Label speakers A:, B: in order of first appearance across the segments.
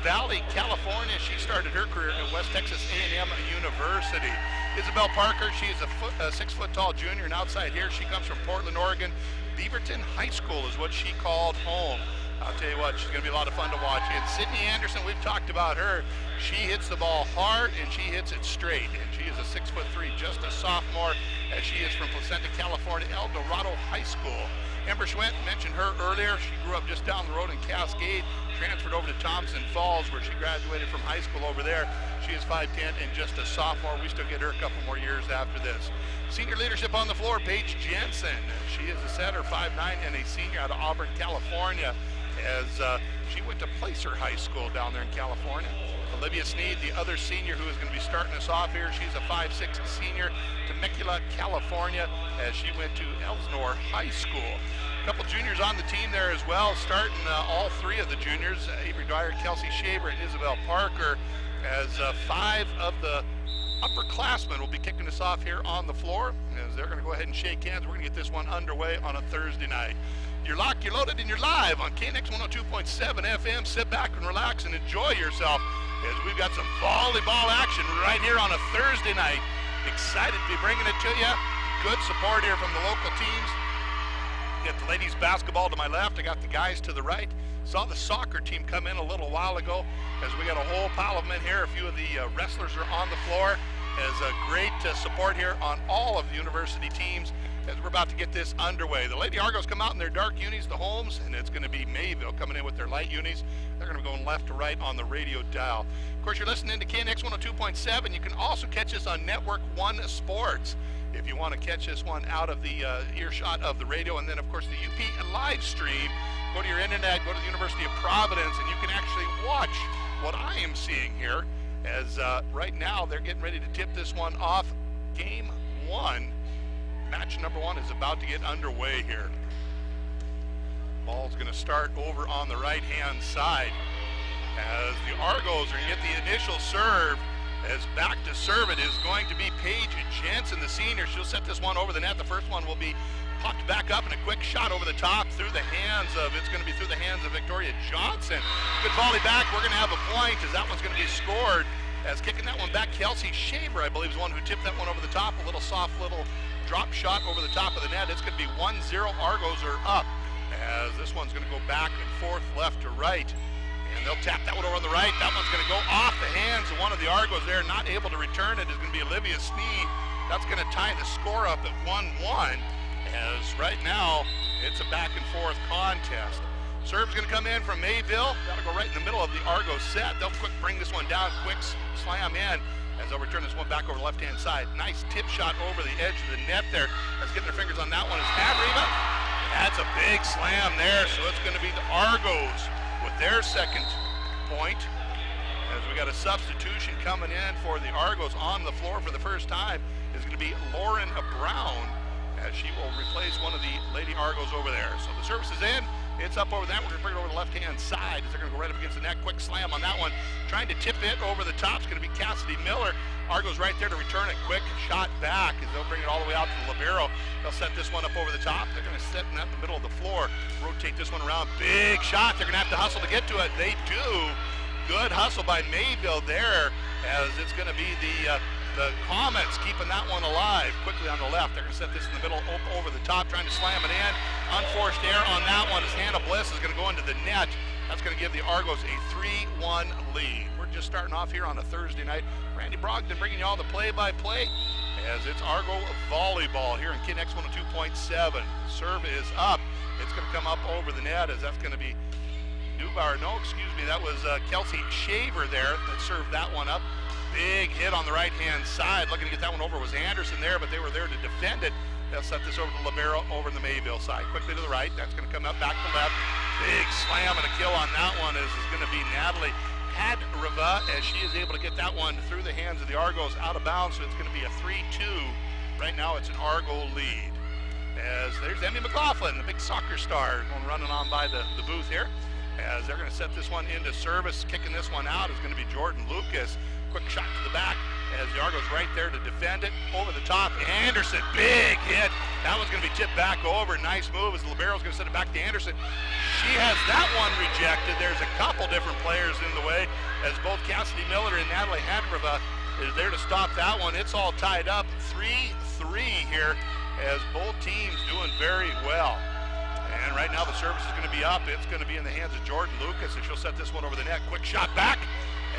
A: Valley, California. She started her career at West Texas A&M University. Isabel Parker, she is a 6-foot-tall junior, and outside here, she comes from Portland, Oregon. Beaverton High School is what she called home. I'll tell you what, she's going to be a lot of fun to watch. And Sydney Anderson, we've talked about her. She hits the ball hard, and she hits it straight. And she is a 6'3", just a sophomore, as she is from Placenta, California, El Dorado High School. Ember Schwent, mentioned her earlier. She grew up just down the road in Cascade, transferred over to Thompson Falls, where she graduated from high school over there. She is 5'10" and just a sophomore. We still get her a couple more years after this. Senior leadership on the floor, Paige Jensen. She is a setter, 5'9", and a senior out of Auburn, California, as she went to Placer High School down there in California. Olivia Sneed, the other senior who is going to be starting us off here. She's a 5'6" senior, Temecula, California, as she went to Elsinore High School. A couple juniors on the team there as well, starting all three of the juniors, Avery Dwyer, Kelsey Shaver, and Isabel Parker, as 5 of the upperclassmen will be kicking us off here on the floor, as they're going to go ahead and shake hands. We're going to get this one underway on a Thursday night. You're locked, you're loaded, and you're live on KNX 102.7 FM. Sit back and relax and enjoy yourself, as we've got some volleyball action right here on a Thursday night. Excited to be bringing it to you. Good support here from the local teams. Got the ladies basketball to my left. I got the guys to the right. Saw the soccer team come in a little while ago, as we got a whole pile of them in here. A few of the wrestlers are on the floor, as a great support here on all of the university teams, as we're about to get this underway. The Lady Argos come out in their dark unis, the Holmes, and it's going to be Mayville coming in with their light unis. They're going to be going left to right on the radio dial. Of course, you're listening to KNX 102.7. You can also catch us on Network 1 Sports if you want to catch this one out of the earshot of the radio. And then, of course, the UP live stream. Go to your internet, go to the University of Providence, and you can actually watch what I am seeing here, as right now they're getting ready to tip this one off. Game 1. Match number 1 is about to get underway here. Ball's going to start over on the right-hand side, as the Argos are going to get the initial serve. As back to serve it is going to be Paige Jensen, the senior. She'll set this one over the net. The first one will be popped back up, and a quick shot over the top through the hands of, it's going to be through the hands of Victoria Johnson. Good volley back. We're going to have a point, as that one's going to be scored. As kicking that one back, Kelsey Shaver, I believe, is the one who tipped that one over the top. A little soft little drop shot over the top of the net. It's going to be 1-0. Argos are up, as this one's going to go back and forth, left to right. And they'll tap that one over on the right. That one's going to go off the hands of one of the Argos there. Not able to return it is going to be Olivia Sneed. That's going to tie the score up at 1-1, as right now it's a back and forth contest. Serve's going to come in from Mayville. That'll go right in the middle of the Argos set. They'll quick bring this one down, quick slam in, as they'll return this one back over the left-hand side. Nice tip shot over the edge of the net there. Let's get their fingers on that one. Is Avreva. That's a big slam there, so it's going to be the Argos with their second point, as we got a substitution coming in for the Argos on the floor for the first time. Is going to be Lauren Brown, as she will replace one of the Lady Argos over there. So the service is in. It's up over that. We're going to bring it over the left-hand side, as they're going to go right up against the net. Quick slam on that one. Trying to tip it over the top is going to be Cassidy Miller. Argos right there to return it. Quick shot back, as they'll bring it all the way out to the libero. They'll set this one up over the top. They're going to set in the middle of the floor. Rotate this one around. Big shot. They're going to have to hustle to get to it. They do. Good hustle by Mayville there, as it's going to be the Comets keeping that one alive. Quickly on the left, they're going to set this in the middle, over the top, trying to slam it in. Unforced error on that one, as Hannah Bliss is going to go into the net. That's going to give the Argos a 3-1 lead. We're just starting off here on a Thursday night. Randy Brogdon bringing you all the play-by-play, as it's Argo volleyball here in KNX 102.7. Serve is up. It's going to come up over the net, as that's going to be Newbauer. No, excuse me, that was Kelsey Shaver there that served that one up. Big hit on the right-hand side. Looking to get that one over was Anderson there, but they were there to defend it. They'll set this over to libero over in the Mayville side. Quickly to the right. That's going to come up back to left. Big slam and a kill on that one is going to be Natalie Hadriva, as she is able to get that one through the hands of the Argos out of bounds. So it's going to be a 3-2. Right now it's an Argo lead. As there's Emmy McLaughlin, the big soccer star, going running on by the booth here. As they're going to set this one into service. Kicking this one out is going to be Jordan Lucas. Quick shot to the back, as the Argos right there to defend it. Over the top, Anderson, big hit. That one's going to be tipped back over. Nice move, as the libero's going to send it back to Anderson. She has that one rejected. There's a couple different players in the way. as both Cassidy Miller and Natalie Handrova is there to stop that one. It's all tied up 3-3 here as both teams doing very well. And right now the service is going to be up. It's going to be in the hands of Jordan Lucas, and she'll set this one over the net. Quick shot back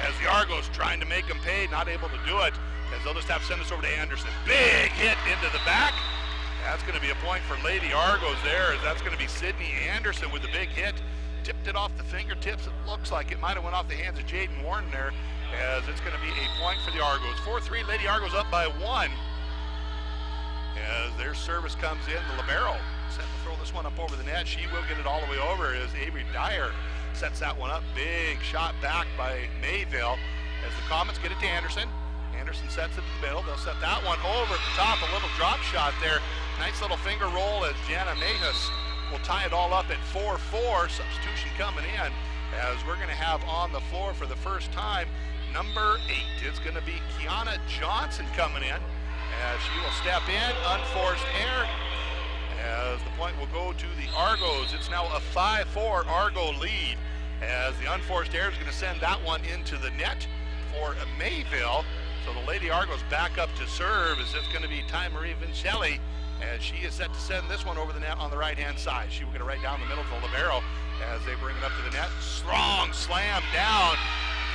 A: as the Argos trying to make them pay, not able to do it, as they'll just have to send this over to Anderson. Big hit into the back. That's going to be a point for Lady Argos there, as that's going to be Sydney Anderson with the big hit. Tipped it off the fingertips. It looks like it might have went off the hands of Jaden Warren there, as it's going to be a point for the Argos. 4-3, Lady Argos up by 1. As their service comes in, the libero set to throw this one up over the net. She will get it all the way over as Avery Dyer sets that one up. Big shot back by Mayville as the Comets get it to Anderson. Anderson sets it to the middle. They'll set that one over at the top. A little drop shot there. Nice little finger roll as Jana Mejus will tie it all up at 4-4. Substitution coming in as we're going to have on the floor for the first time number 8. It's going to be Kiana Johnson coming in as she will step in. Unforced error as the point will go to the Argos. It's now a 5-4 Argo lead as the unforced error is going to send that one into the net for Mayville. So the Lady Argos back up to serve as it's going to be Ty Marie Vincelli as she is set to send this one over the net on the right-hand side. She will get it right down the middle to the libero as they bring it up to the net. Strong slam down.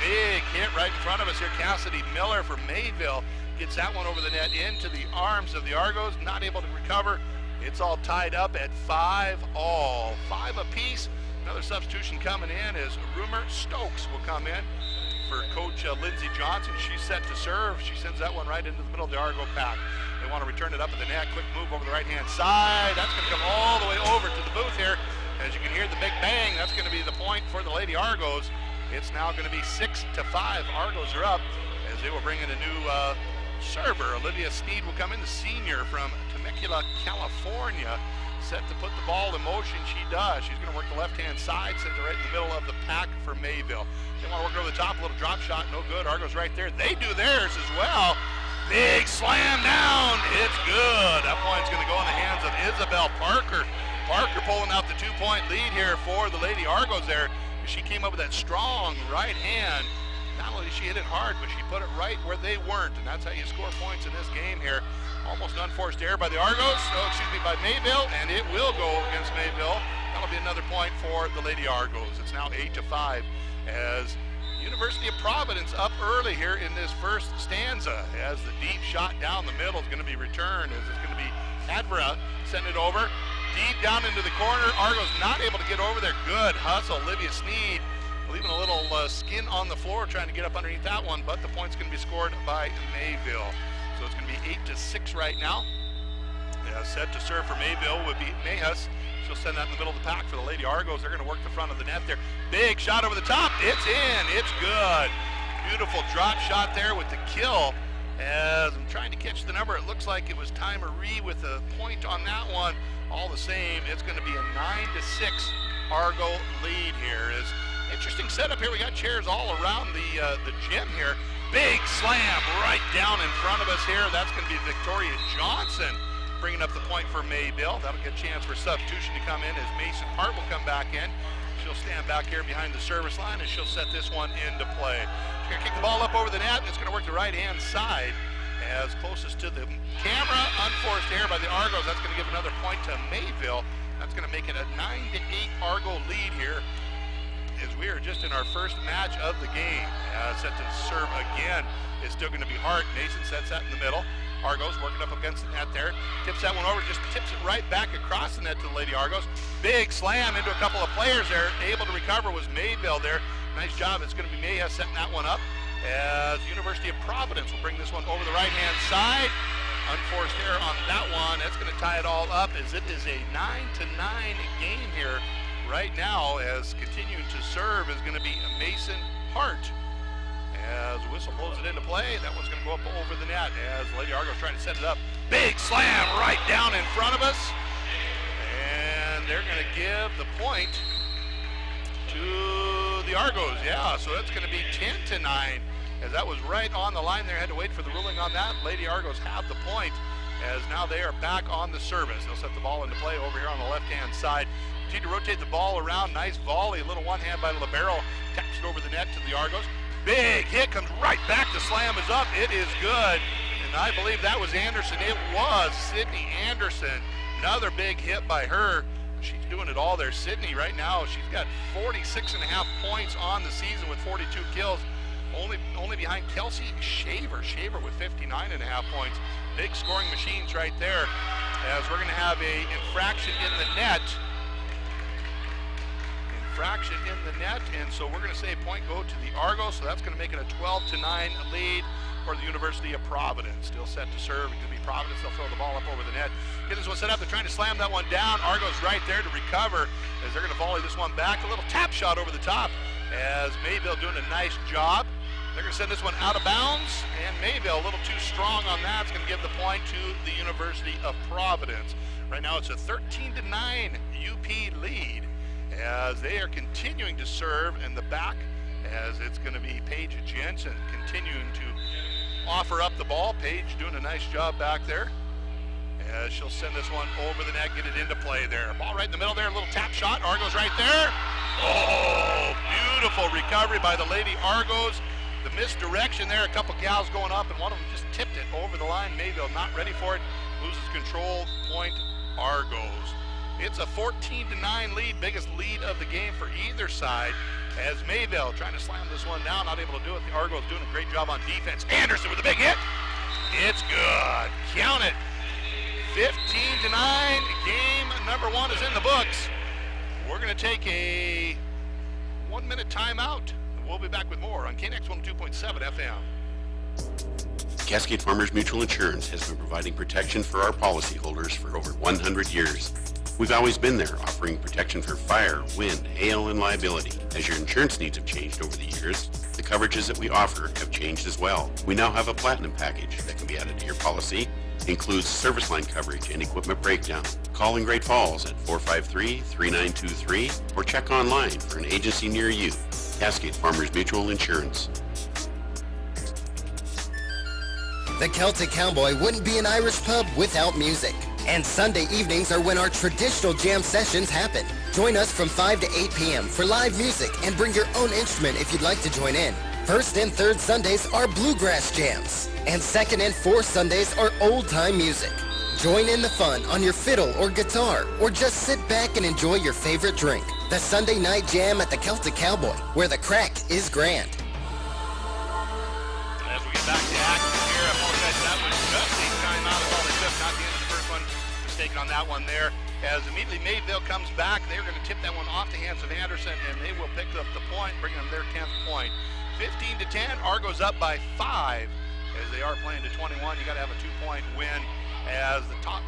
A: Big hit right in front of us here. Cassidy Miller from Mayville gets that one over the net into the arms of the Argos. Not able to recover. It's all tied up at 5-all. 5 apiece. Another substitution coming in is Rumer Stokes will come in for Coach Lindsey Johnson. She's set to serve. She sends that one right into the middle of the Argo pack. They want to return it up at the net. Quick move over the right-hand side. That's going to come all the way over to the booth here. As you can hear the big bang, that's going to be the point for the Lady Argos. It's now going to be 6-5. Argos are up as they will bring in a new server. Olivia Sneed will come in, the senior from Temecula, California. Set to put the ball in motion. She does. She's going to work the left-hand side, sends it right in the middle of the pack for Mayville. They want to work over the top, a little drop shot, no good. Argos right there. They do theirs as well. Big slam down. It's good. That point's going to go in the hands of Isabel Parker. Parker pulling out the 2-point lead here for the Lady Argos there. She came up with that strong right hand. Not only did she hit it hard, but she put it right where they weren't, and that's how you score points in this game here. Almost an unforced error by the Argos, by Mayville, and it will go against Mayville. That'll be another point for the Lady Argos. It's now 8-5 as University of Providence up early here in this first stanza as the deep shot down the middle is going to be returned as it's going to be Advera sending it over. Deep down into the corner. Argos not able to get over there. Good hustle. Olivia Sneed leaving a little skin on the floor trying to get up underneath that one, but the point's going to be scored by Mayville. So it's going to be 8-6 right now. Set to serve for Mayville would be Mejus. She'll send that in the middle of the pack for the Lady Argos. They're going to work the front of the net there. Big shot over the top. It's in. It's good. Beautiful drop shot there with the kill. As I'm trying to catch the number, it looks like it was Ty Marie with a point on that one. All the same, it's going to be a 9-6 Argo lead here. Is interesting setup here. We got chairs all around the gym here. Big slam right down in front of us here. That's going to be Victoria Johnson bringing up the point for Mayville. That'll get a chance for substitution to come in as Mason Hart will come back in. She'll stand back here behind the service line and she'll set this one into play. She's going to kick the ball up over the net. It's going to work the right-hand side as closest to the camera. Unforced error by the Argos. That's going to give another point to Mayville. That's going to make it a 9-8 Argo lead here as we are just in our first match of the game. Set to serve again. It's still going to be Hart. Mason sets that in the middle. Argos working up against the net there. Tips that one over, just tips it right back across the net to the Lady Argos. Big slam into a couple of players there. Able to recover was Mayville there. Nice job. It's going to be Mayes setting that one up as University of Providence will bring this one over the right-hand side. Unforced error on that one. That's going to tie it all up as it is a 9-9 game here right now as continuing to serve is going to be Mason Hart. As the whistle blows it into play, that one's going to go up over the net as Lady Argos trying to set it up. Big slam right down in front of us. And they're going to give the point to the Argos. Yeah, so it's going to be 10-9 as that was right on the line there. Had to wait for the ruling on that. Lady Argos have the point as now they are back on the service. They'll set the ball into play over here on the left-hand side. Continue to rotate the ball around. Nice volley. A little one-hand by the libero. Taps it over the net to the Argos. Big hit comes right back. The slam is up. It is good. And I believe that was Anderson. It was Sydney Anderson. Another big hit by her. She's doing it all there. Sydney right now, she's got 46.5 points on the season with 42 kills. Only behind Kelsey Shaver. Shaver with 59.5 points. Big scoring machines right there. As we're going to have a infraction in the net. Infraction in the net, and so we're going to say point go to the Argos, so that's going to make it a 12-9 lead for the University of Providence. Still set to serve. It's going to be Providence. They'll throw the ball up over the net. Get this one set up. They're trying to slam that one down. Argos right there to recover as they're going to volley this one back. A little tap shot over the top as Mayville doing a nice job. They're going to send this one out of bounds, and Mayville a little too strong on that. It's going to give the point to the University of Providence. Right now it's a 13-9 UP lead as they are continuing to serve in the back, as it's going to be Paige Jensen continuing to offer up the ball. Paige doing a nice job back there as she'll send this one over the net, get it into play there. Ball right in the middle there, a little tap shot. Argos right there. Oh, beautiful recovery by the Lady Argos. The misdirection there, a couple gals going up, and one of them just tipped it over the line. Mayville not ready for it, loses control, point Argos. It's a 14-9 lead, biggest lead of the game for either side, as Mayville trying to slam this one down, not able to do it. The Argos doing a great job on defense. Anderson with a big hit. It's good. Count it. 15-9. Game number 1 is in the books. We're going to take a 1-minute timeout. We'll be back with more on KNX 102.7 FM.
B: Cascade Farmers Mutual Insurance has been providing protection for our policyholders for over 100 years. We've always been there, offering protection for fire, wind, hail, and liability. As your insurance needs have changed over the years, the coverages that we offer have changed as well. We now have a platinum package that can be added to your policy. It includes service line coverage and equipment breakdown. Call in Great Falls at 453-3923 or check online for an agency near you. Cascade Farmers Mutual Insurance.
C: The Celtic Cowboy wouldn't be an Irish pub without music. And Sunday evenings are when our traditional jam sessions happen. Join us from 5 to 8 p.m. for live music and bring your own instrument if you'd like to join in. First and third Sundays are bluegrass jams. And second and fourth Sundays are old-time music. Join in the fun on your fiddle or guitar, or just sit back and enjoy your favorite drink. The Sunday night jam at the Celtic Cowboy, where the crack is grand.
A: As we get back to action here, I apologize, that was just a timeout. That's all they took, not the end of the first one. Mistaken on that one there. As immediately Mayville comes back, they're going to tip that one off the hands of Anderson, and they will pick up the point, bringing them their 10th point. 15-10, Argos up by 5. As they are playing to 21, you got to have a 2-point win. As the top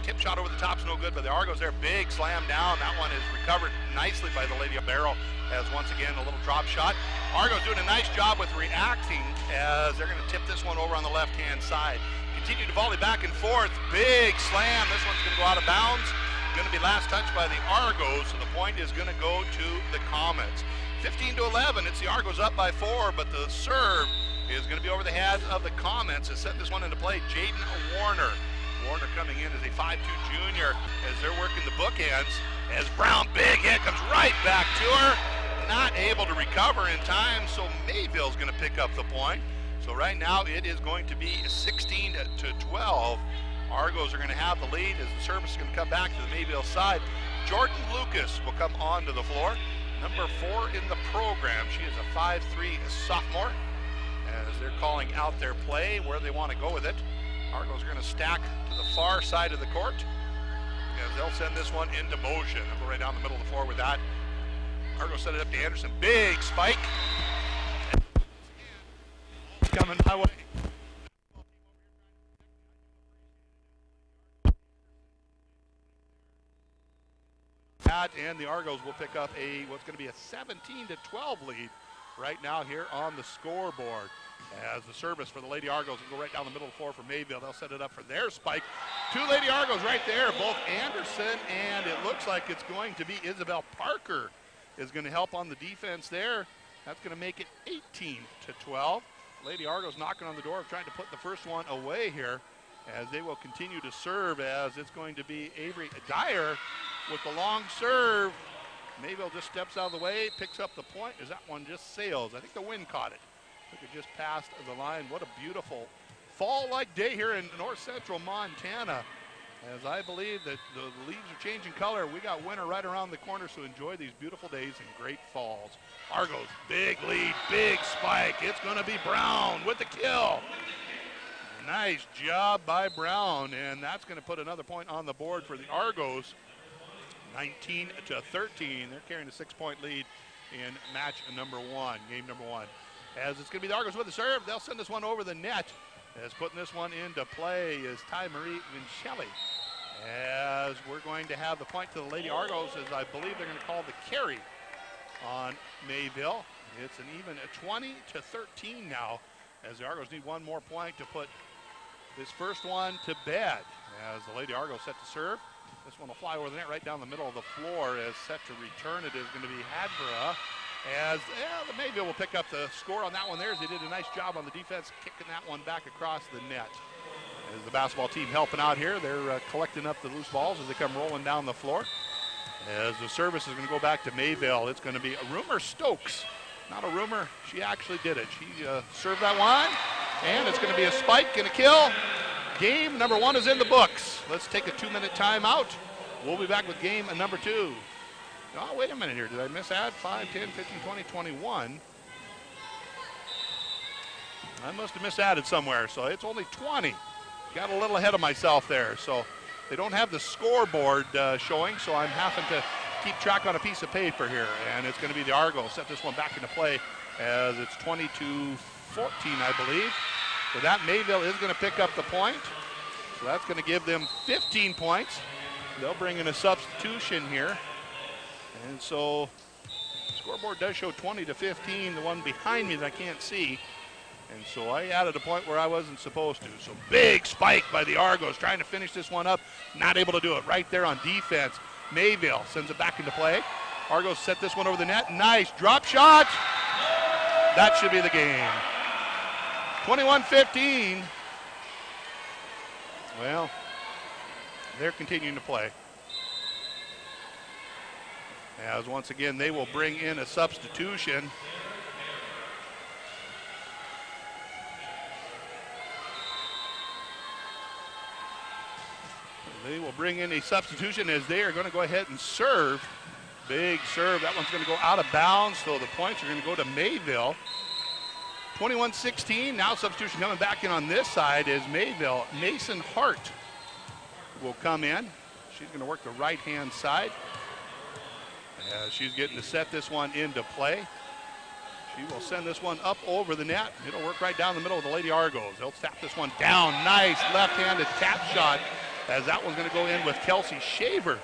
A: tip shot over the top's no good, but the Argos there, big slam down. That one is recovered nicely by the Lady of Barrow. As once again a little drop shot. Argos doing a nice job with reacting as they're going to tip this one over on the left-hand side. Continue to volley back and forth. Big slam. This one's going to go out of bounds. Going to be last touched by the Argos, so the point is going to go to the Comets. 15-11. It's the Argos up by 4, but the serve is going to be over the head of the Comets to set this one into play. Jaden Warner. Warner coming in as a 5'2 junior as they're working the bookends. As Brown, big hit, comes right back to her. Not able to recover in time, so Mayville's going to pick up the point. So right now it is going to be 16-12. Argos are going to have the lead as the service is going to come back to the Mayville side. Jordan Lucas will come onto the floor. Number 4 in the program. She is a 5'3 sophomore. As they're calling out their play, where they want to go with it. Argos are going to stack to the far side of the court as they'll send this one into motion. They'll go right down the middle of the floor with that. Argos set it up to Anderson. Big spike. Coming my way. And the Argos will pick up what's going to be a 17-12 lead right now here on the scoreboard. As the service for the Lady Argos will go right down the middle of the floor for Mayville. They'll set it up for their spike. 2 Lady Argos right there, both Anderson and it looks like it's going to be Isabel Parker is going to help on the defense there. That's going to make it 18-12. Lady Argos knocking on the door, trying to put the first one away here as they will continue to serve, as it's going to be Avery Dyer with the long serve. Mayville just steps out of the way, picks up the point as that one just sails. I think the wind caught it. Took it just past the line. What a beautiful fall-like day here in north central Montana. As I believe that the leaves are changing color, we got winter right around the corner, so enjoy these beautiful days in Great Falls. Argos, big lead, big spike. It's going to be Brown with the kill. Nice job by Brown, and that's going to put another point on the board for the Argos. 19-13. They're carrying a 6-point lead in match number 1, game number 1. As it's going to be the Argos with the serve, they'll send this one over the net. As putting this one into play is Ty Marie Vincelli. As we're going to have the point to the Lady Argos, as I believe they're going to call the carry on Mayville. It's an even 20-13 now, as the Argos need one more point to put this first one to bed. As the Lady Argos set to serve, this one will fly over the net right down the middle of the floor. As set to return, it is going to be Hadvera. As the Mayville will pick up the score on that one there, as they did a nice job on the defense, kicking that one back across the net. As the basketball team helping out here, they're collecting up the loose balls as they come rolling down the floor. As the service is going to go back to Mayville, it's going to be a Rumor Stokes. Not a rumor, she actually did it. She served that one, and it's going to be a spike and a kill. Game number 1 is in the books. Let's take a 2-minute timeout. We'll be back with game number 2. Oh, wait a minute here. Did I miss that? 5, 10, 15, 20, 21. I must have misadded somewhere, so it's only 20. Got a little ahead of myself there. So they don't have the scoreboard showing, so I'm having to keep track on a piece of paper here. And it's going to be the Argos set this one back into play as it's 22-14, I believe. So that Mayville is going to pick up the point. So that's going to give them 15 points. They'll bring in a substitution here. And so the scoreboard does show 20-15, the one behind me that I can't see. And so I added a point where I wasn't supposed to. So big spike by the Argos, trying to finish this one up. Not able to do it right there on defense. Mayville sends it back into play. Argos set this one over the net. Nice drop shot. That should be the game. 21-15. Well, they're continuing to play. As once again, they will bring in a substitution. They will bring in a substitution as they are going to go ahead and serve. Big serve. That one's going to go out of bounds, so the points are going to go to Mayville. 21-16. Now substitution coming back in on this side is Mayville. Mason Hart will come in. She's going to work the right-hand side. She's getting to set this one into play. She will send this one up over the net. It'll work right down the middle of the Lady Argos. They'll tap this one down. Nice left-handed tap shot, as that one's going to go in with Kelsey Shaver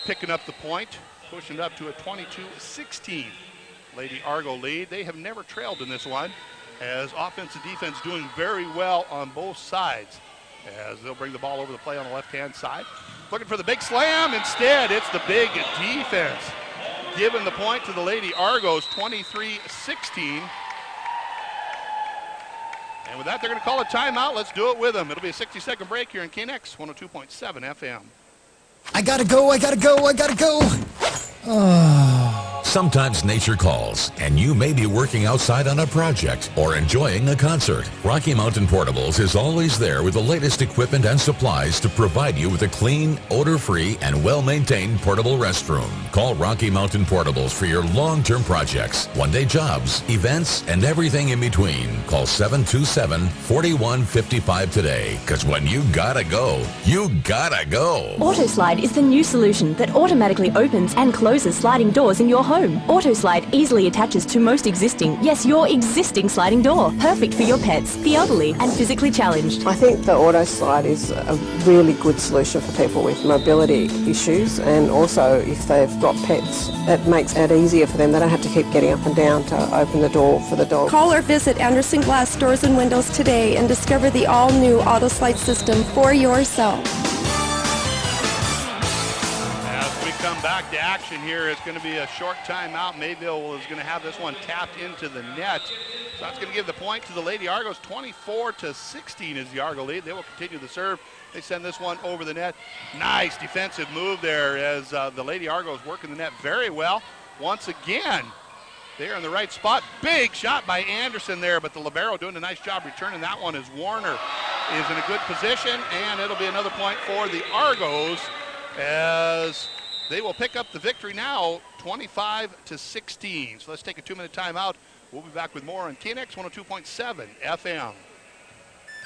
A: picking up the point, pushing it up to a 22-16 Lady Argo lead. They have never trailed in this one, as offense and defense doing very well on both sides. As they'll bring the ball over the play on the left-hand side. Looking for the big slam. Instead, it's the big defense. Giving the point to the Lady Argos, 23-16. And with that, they're going to call a timeout. Let's do it with them. It'll be a 60-second break here in KNX 102.7 FM.
C: I gotta go, I gotta go, I gotta go.
D: Sometimes nature calls, and you may be working outside on a project or enjoying a concert. Rocky Mountain Portables is always there with the latest equipment and supplies to provide you with a clean, odor-free, and well-maintained portable restroom. Call Rocky Mountain Portables for your long-term projects, one-day jobs, events, and everything in between. Call 727-4155 today, because when you gotta go, you gotta go.
E: AutoSlide is the new solution that automatically opens and closes sliding doors in your home. AutoSlide easily attaches to most existing, yes, your existing sliding door. Perfect for your pets, the elderly, and physically challenged.
F: I think the AutoSlide is a really good solution for people with mobility issues, and also if they've got pets, it makes it easier for them. They don't have to keep getting up and down to open the door for the dog.
G: Call or visit Anderson Glass Doors and Windows today and discover the all-new AutoSlide system for yourself.
A: As we come back to action here. It's going to be a short timeout. Mayville is going to have this one tapped into the net. So that's going to give the point to the Lady Argos. 24-16 is the Argo lead. They will continue the serve. They send this one over the net. Nice defensive move there as the Lady Argos working the net very well. Once again, they're in the right spot. Big shot by Anderson there, but the libero doing a nice job returning that one as Warner is in a good position, and it'll be another point for the Argos as they will pick up the victory now, 25-16. So let's take a 2-minute timeout. We'll be back with more on KNX 102.7 FM.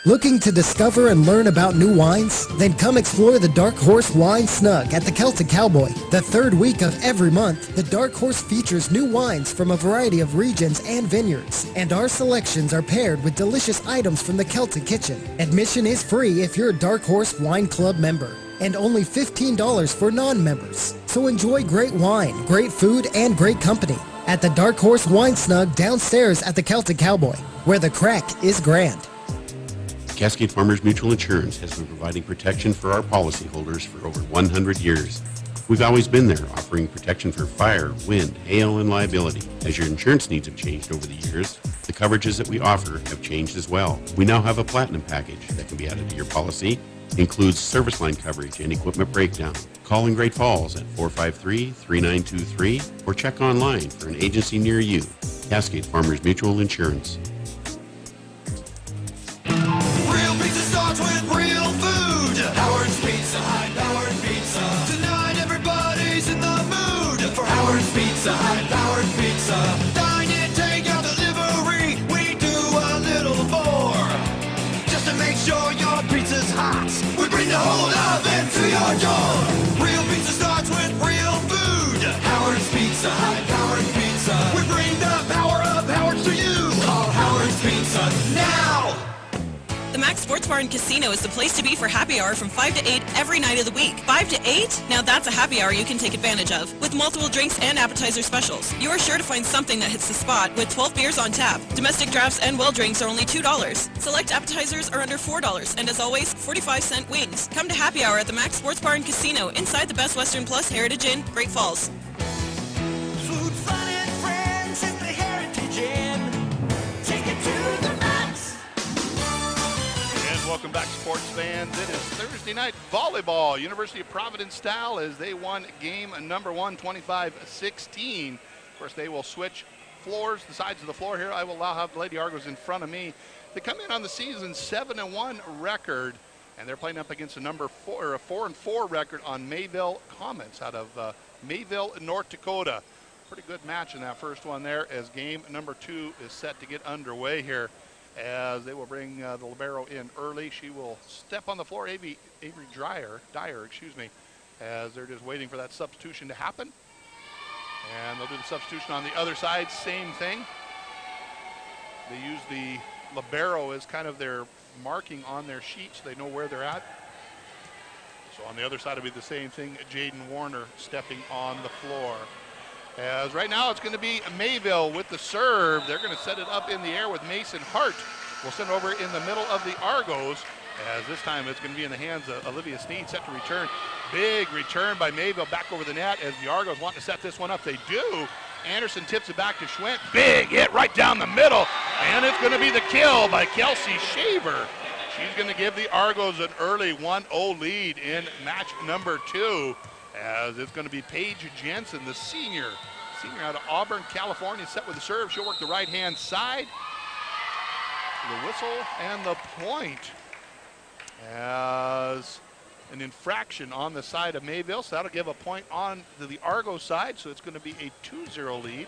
C: Looking to discover and learn about new wines? Then come explore the Dark Horse Wine Snug at the Celtic Cowboy. The third week of every month, the Dark Horse features new wines from a variety of regions and vineyards. And our selections are paired with delicious items from the Celtic Kitchen. Admission is free if you're a Dark Horse Wine Club member, and only $15 for non-members. So enjoy great wine, great food, and great company at the Dark Horse Wine Snug downstairs at the Celtic Cowboy, where the crack is grand.
B: Cascade Farmers Mutual Insurance has been providing protection for our policyholders for over 100 years. We've always been there, offering protection for fire, wind, hail, and liability. As your insurance needs have changed over the years, the coverages that we offer have changed as well. We now have a platinum package that can be added to your policy. Includes service line coverage and equipment breakdown. Call in Great Falls at 453-3923 or check online for an agency near you. Cascade Farmers Mutual Insurance.
H: Real pizza starts with real food. Howard's Pizza Hut, Howard Pizza. Tonight everybody's in the mood for Howard's Pizza Hut, Howard Pizza. Dine in, take out delivery. We do a little more just to make sure your pizza's hot. We bring the whole oven to your door. Real pizza starts with real food. Howard's Pizza Hut, Howard Pizza. We bring the power of Howard's to you. Call Howard's Pizza now.
I: The Max Sports Bar and Casino is the place to be for happy hour from 5 to 8 every night of the week. 5 to 8? Now that's a happy hour you can take advantage of. With multiple drinks and appetizer specials. You are sure to find something that hits the spot with 12 beers on tap. Domestic drafts and well drinks are only $2. Select appetizers are under $4. And as always, 45-cent wings. Come to happy hour at the Max Sports Bar and Casino inside the Best Western Plus Heritage Inn, Great Falls.
H: Food, fun, and friends at the Heritage Inn. Take it to the max.
A: And welcome back, sports fans. It is Thursday night volleyball, University of Providence style, as they won game number 1, 25-16. Of course, they will switch floors, the sides of the floor here. I will allow have the Lady Argos in front of me. They come in on the season 7-1 record, and they're playing up against a 4-4 record on Mayville Comets out of Mayville, North Dakota. Pretty good match in that first one there, as game number 2 is set to get underway here, as they will bring the libero in early. She will step on the floor, Avery Dyer, as they're just waiting for that substitution to happen. And they'll do the substitution on the other side, same thing. They use the libero as kind of their marking on their sheet so they know where they're at. So on the other side will be the same thing, Jaden Warner stepping on the floor. As right now it's going to be Mayville with the serve. They're going to set it up in the air with Mason Hart. We'll send it over in the middle of the Argos, as this time it's going to be in the hands of Olivia Sneed, set to return. Big return by Mayville back over the net as the Argos want to set this one up. They do. Anderson tips it back to Schwent. Big hit right down the middle, and it's going to be the kill by Kelsey Shaver. She's going to give the Argos an early 1-0 lead in match number 2, as it's going to be Paige Jensen, the senior out of Auburn, California, set with the serve. She'll work the right-hand side. The whistle and the point, as an infraction on the side of Mayville, so that'll give a point on to the Argos side, so it's going to be a 2-0 lead.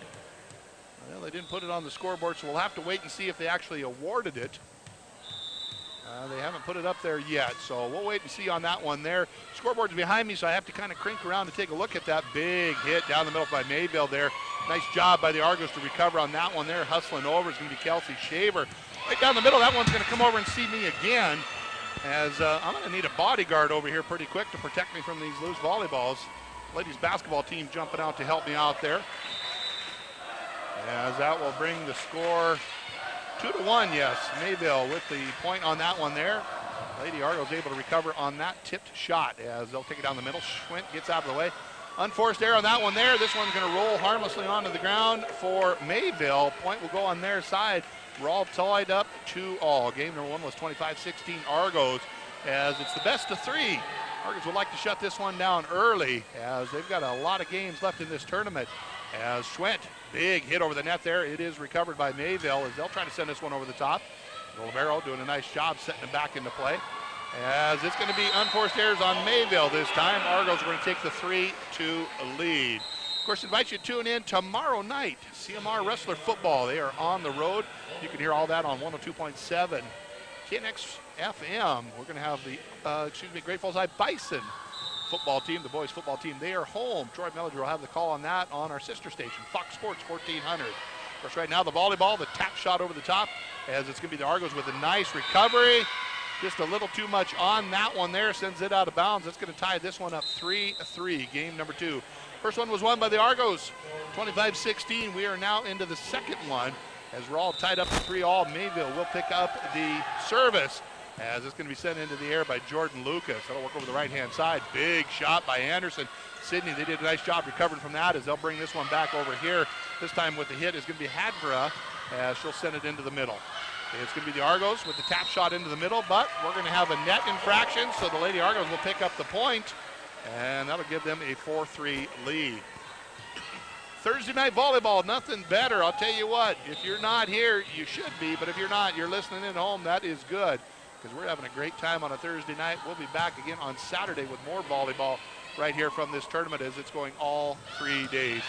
A: Well, they didn't put it on the scoreboard, so we'll have to wait and see if they actually awarded it. They haven't put it up there yet, so we'll wait and see on that one there. Scoreboard's behind me, so I have to kind of crink around to take a look at that big hit down the middle by Mayville there. Nice job by the Argos to recover on that one there. Hustling over is going to be Kelsey Shaver. Right down the middle, that one's going to come over and see me again, as I'm going to need a bodyguard over here pretty quick to protect me from these loose volleyballs. Ladies basketball team jumping out to help me out there. As that will bring the score 2-1, yes. Mayville with the point on that one there. Lady Argos able to recover on that tipped shot, as they'll take it down the middle. Schwent gets out of the way. Unforced error on that one there. This one's going to roll harmlessly onto the ground for Mayville. Point will go on their side. We're all tied up 2-all. Game number 1 was 25-16 Argos, as it's the best of 3. Argos would like to shut this one down early, as they've got a lot of games left in this tournament. As Schwent, big hit over the net there. It is recovered by Mayville, as they'll try to send this one over the top. Libero doing a nice job setting it back into play, as it's going to be unforced errors on Mayville this time. Argos are going to take the 3-2 lead. Of course, invite you to tune in tomorrow night. CMR Wrestler Football. They are on the road. You can hear all that on 102.7 KNX FM. We're going to have the Great Falls High Bison football team, the boys football team. They are home. Troy Mellinger will have the call on that on our sister station, Fox Sports 1400. Of course, right now the volleyball, the tap shot over the top, as it's going to be the Argos with a nice recovery. Just a little too much on that one there, sends it out of bounds. That's going to tie this one up 3-3, game number 2. First one was won by the Argos, 25-16. We are now into the second one, as we're all tied up to 3-all. Mayville will pick up the service, as it's going to be sent into the air by Jordan Lucas. That'll work over the right-hand side. Big shot by Anderson. Sydney, they did a nice job recovering from that, as they'll bring this one back over here. This time with the hit is going to be Hadvera, as she'll send it into the middle. It's going to be the Argos with the tap shot into the middle, but we're going to have a net infraction, so the Lady Argos will pick up the point, and that'll give them a 4-3 lead. Thursday night volleyball, nothing better. I'll tell you what, if you're not here, you should be, but if you're not, you're listening in home, that is good, because we're having a great time on a Thursday night. We'll be back again on Saturday with more volleyball right here from this tournament, as it's going all 3 days.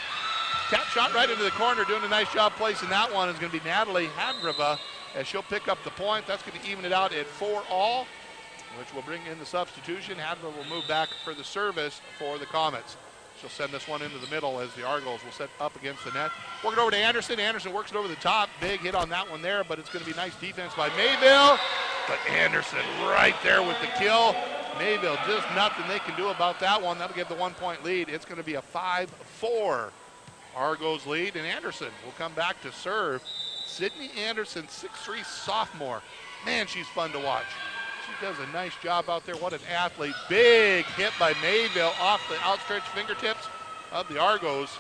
A: Tap shot right into the corner, doing a nice job placing that one is going to be Natalie Hadrova, as she'll pick up the point. That's going to even it out at 4-all, which will bring in the substitution. Hadrova will move back for the service for the Comets. She'll send this one into the middle, as the Argos will set up against the net. Working over to Anderson. Anderson works it over the top. Big hit on that one there, but it's going to be nice defense by Mayville. But Anderson right there with the kill. Mayville, just nothing they can do about that one. That'll give the 1-point lead. It's going to be a 5-4 Argos lead, and Anderson will come back to serve. Sydney Anderson, 6'3", sophomore. Man, she's fun to watch. She does a nice job out there. What an athlete. Big hit by Mayville off the outstretched fingertips of the Argos.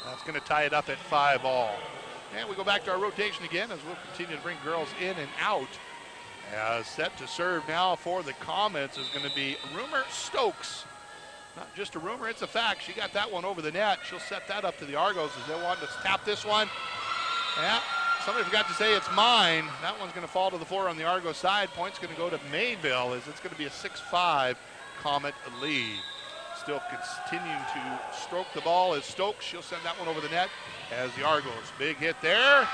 A: That's going to tie it up at 5-all. And we go back to our rotation again, as we'll continue to bring girls in and out. As set to serve now for the Comets is going to be Rumor Stokes. Not just a rumor, it's a fact. She got that one over the net. She'll set that up to the Argos, as they want to tap this one. Yeah, somebody forgot to say it's mine. That one's going to fall to the floor on the Argos side. Point's going to go to Mayville, as it's going to be a 6-5 Comet lead. Still continuing to stroke the ball is Stokes. She'll send that one over the net as the Argos. Big hit there.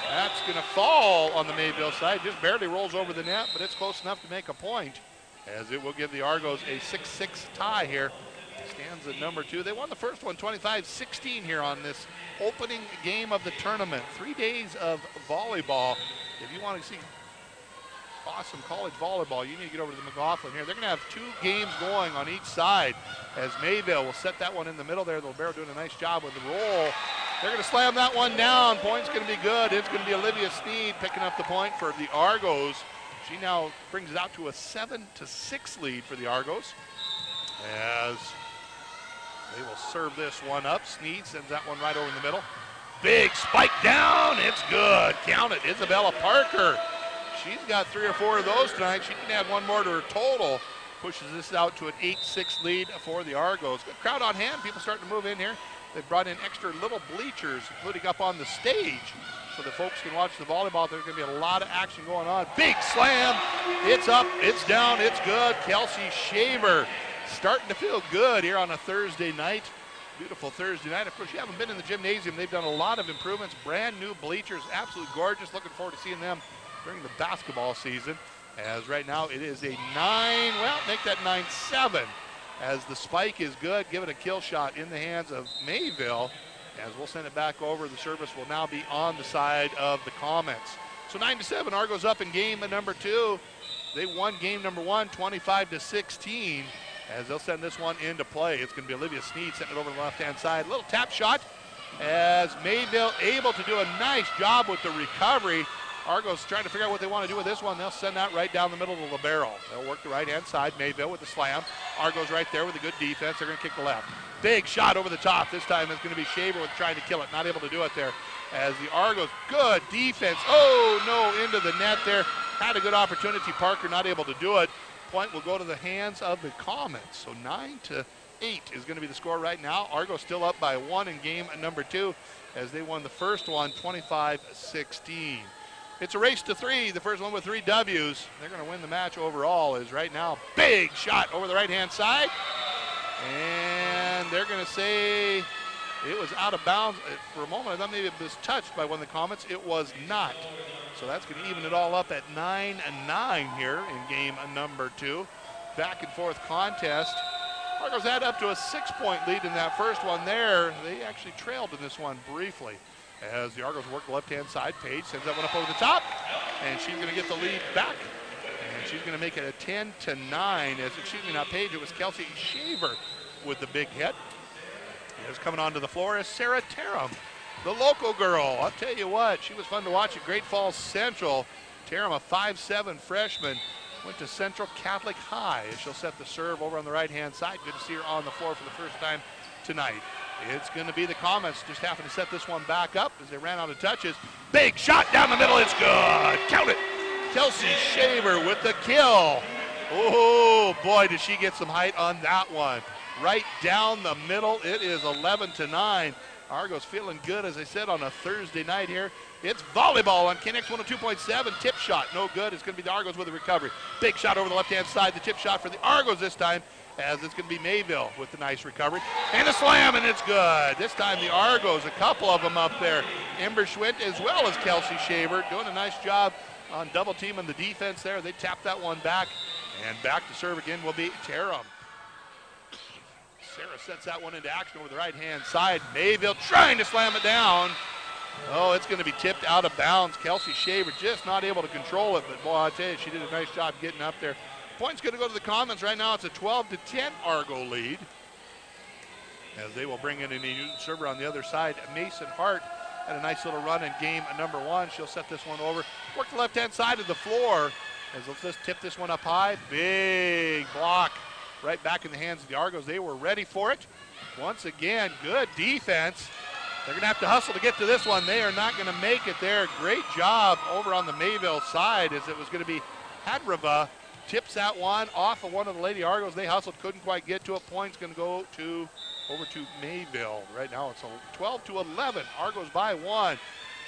A: That's going to fall on the Mayville side. Just barely rolls over the net, but it's close enough to make a point, as it will give the Argos a 6-6 tie here. Stands at number 2. They won the first one 25-16 here on this opening game of the tournament. 3 days of volleyball. If you want to see awesome college volleyball, you need to get over to the McLaughlin here. They're going to have 2 games going on each side, as Mayville will set that one in the middle there. The libero doing a nice job with the roll. They're going to slam that one down. Point's going to be good. It's going to be Olivia Sneed picking up the point for the Argos. She now brings it out to a 7-6 lead for the Argos, as they will serve this one up. Sneed sends that one right over in the middle. Big spike down. It's good. Count it. Isabella Parker. She's got 3 or 4 of those tonight. She can add one more to her total. Pushes this out to an 8-6 lead for the Argos. Good crowd on hand. People starting to move in here. They've brought in extra little bleachers, including up on the stage, so that folks can watch the volleyball. There's going to be a lot of action going on. Big slam. It's up. It's down. It's good. Kelsey Shaver starting to feel good here on a Thursday night. Beautiful Thursday night. Of course, you haven't been in the gymnasium. They've done a lot of improvements. Brand new bleachers. Absolutely gorgeous. Looking forward to seeing them during the basketball season. As right now it is a 9, well, make that 9-7. As the spike is good, give it a kill shot in the hands of Mayville. As we'll send it back over, the service will now be on the side of the Comets. So 9-7, Argos up in game number 2. They won game number 1, 25-16. As they'll send this one into play. It's going to be Olivia Sneed setting it over the left-hand side. Little tap shot, as Mayville able to do a nice job with the recovery. Argos trying to figure out what they want to do with this one. They'll send that right down the middle of the barrel. They'll work the right-hand side. Mayville with the slam. Argos right there with a good defense. They're going to kick the left. Big shot over the top. This time it's going to be Shaver with trying to kill it. Not able to do it there. As the Argos, good defense. Oh, no, into the net there. Had a good opportunity. Parker not able to do it. Point will go to the hands of the Comets. So 9-8 is going to be the score right now. Argos still up by 1 in game number 2 as they won the first one 25-16. It's a race to 3. The first one with 3 W's. They're going to win the match overall is right now. Big shot over the right-hand side. And they're going to say it was out of bounds. For a moment, I thought maybe it was touched by one of the Comets. It was not. So that's going to even it all up at 9-9 here in game number 2. Back and forth contest. Argos had up to a 6-point lead in that first one there. They actually trailed in this one briefly. As the Argos work the left-hand side, Paige sends that one up over the top, and she's going to get the lead back. And she's going to make it a 10-9. Excuse me, not Paige, it was Kelsey Shaver with the big hit. As coming onto the floor is Sarah Tarum, the local girl. I'll tell you what, she was fun to watch at Great Falls Central. Tarum, a 5'7" freshman, went to Central Catholic High. She'll set the serve over on the right-hand side. Good to see her on the floor for the first time tonight. It's going to be the Comets just having to set this one back up as they ran out of touches. Big shot down the middle. It's good. Count it. Kelsey Shaver with the kill. Oh, boy, did she get some height on that one. Right down the middle. It is 11-9. Argos feeling good, as I said, on a Thursday night here. It's volleyball on KNX 102.7. Tip shot, no good. It's going to be the Argos with a recovery. Big shot over the left-hand side. The tip shot for the Argos this time, as it's going to be Mayville with the nice recovery. And a slam, and it's good. This time the Argos, a couple of them up there. Ember Schwint as well as Kelsey Shaver doing a nice job on double teaming the defense there. They tap that one back, and back to serve again will be Tarum. Sarah sets that one into action over the right-hand side. Mayville trying to slam it down. Oh, it's going to be tipped out of bounds. Kelsey Shaver just not able to control it, but boy, I tell you, she did a nice job getting up there. Point's going to go to the Comets. Right now it's a 12-10 Argo lead, as they will bring in a new server on the other side. Mason Hart had a nice little run in game number 1. She'll set this one over. Work the left-hand side of the floor, as let's just tip this one up high. Big block right back in the hands of the Argos. They were ready for it. Once again, good defense. They're going to have to hustle to get to this one. They are not going to make it there. Great job over on the Mayville side, as it was going to be Hadrova. Tips that one off of one of the Lady Argos. They hustled, couldn't quite get to it. Point's going to go over to Mayville. Right now it's 12-11. Argos by 1.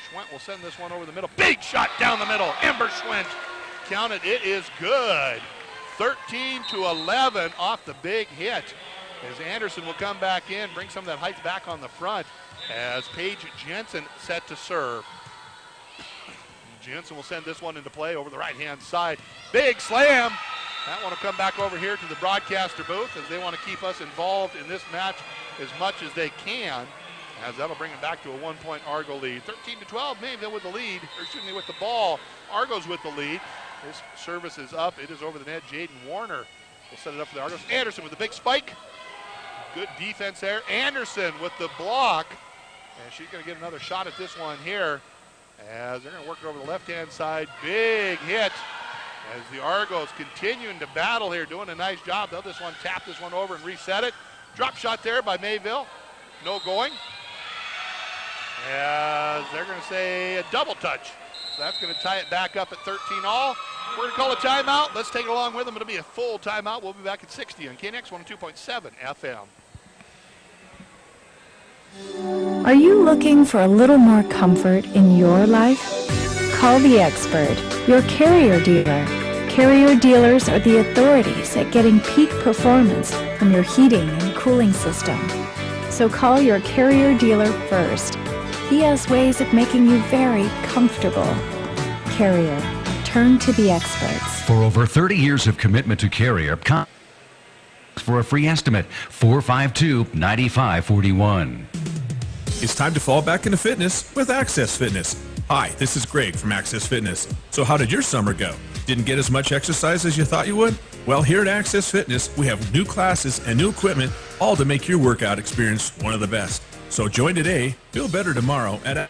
A: Schwent will send this one over the middle. Big shot down the middle. Ember Schwent. Count it. It is good. 13-11 off the big hit, as Anderson will come back in, bring some of that height back on the front, as Paige Jensen set to serve. Jensen will send this one into play over the right-hand side. Big slam. That one will come back over here to the broadcaster booth, as they want to keep us involved in this match as much as they can, as that'll bring it back to a 1-point Argo lead. 13-12, Mayville with the lead, or excuse me, with the ball. Argos with the lead. This service is up. It is over the net. Jaden Warner will set it up for the Argos. Anderson with the big spike. Good defense there. Anderson with the block. And she's going to get another shot at this one here, as they're going to work it over the left-hand side. Big hit, as the Argos continuing to battle here, doing a nice job. They'll this one tap this one over and reset it. Drop shot there by Mayville. No going. As they're going to say a double touch. So that's going to tie it back up at 13-all. We're going to call a timeout. Let's take it along with them. It'll be a full timeout. We'll be back at 60 on KNX 102.7 FM.
J: Are you looking for a little more comfort in your life? Call the expert, your Carrier dealer. Carrier dealers are the authorities at getting peak performance from your heating and cooling system. So call your Carrier dealer first. He has ways of making you very comfortable. Carrier. Turn to the experts.
K: For over 30 years of commitment to Carrier, for a free estimate, 452-9541.
L: It's time to fall back into fitness with Access Fitness. Hi, this is Greg from Access Fitness. So how did your summer go? Didn't get as much exercise as you thought you would? Well, here at Access Fitness, we have new classes and new equipment, all to make your workout experience one of the best. So join today, feel better tomorrow at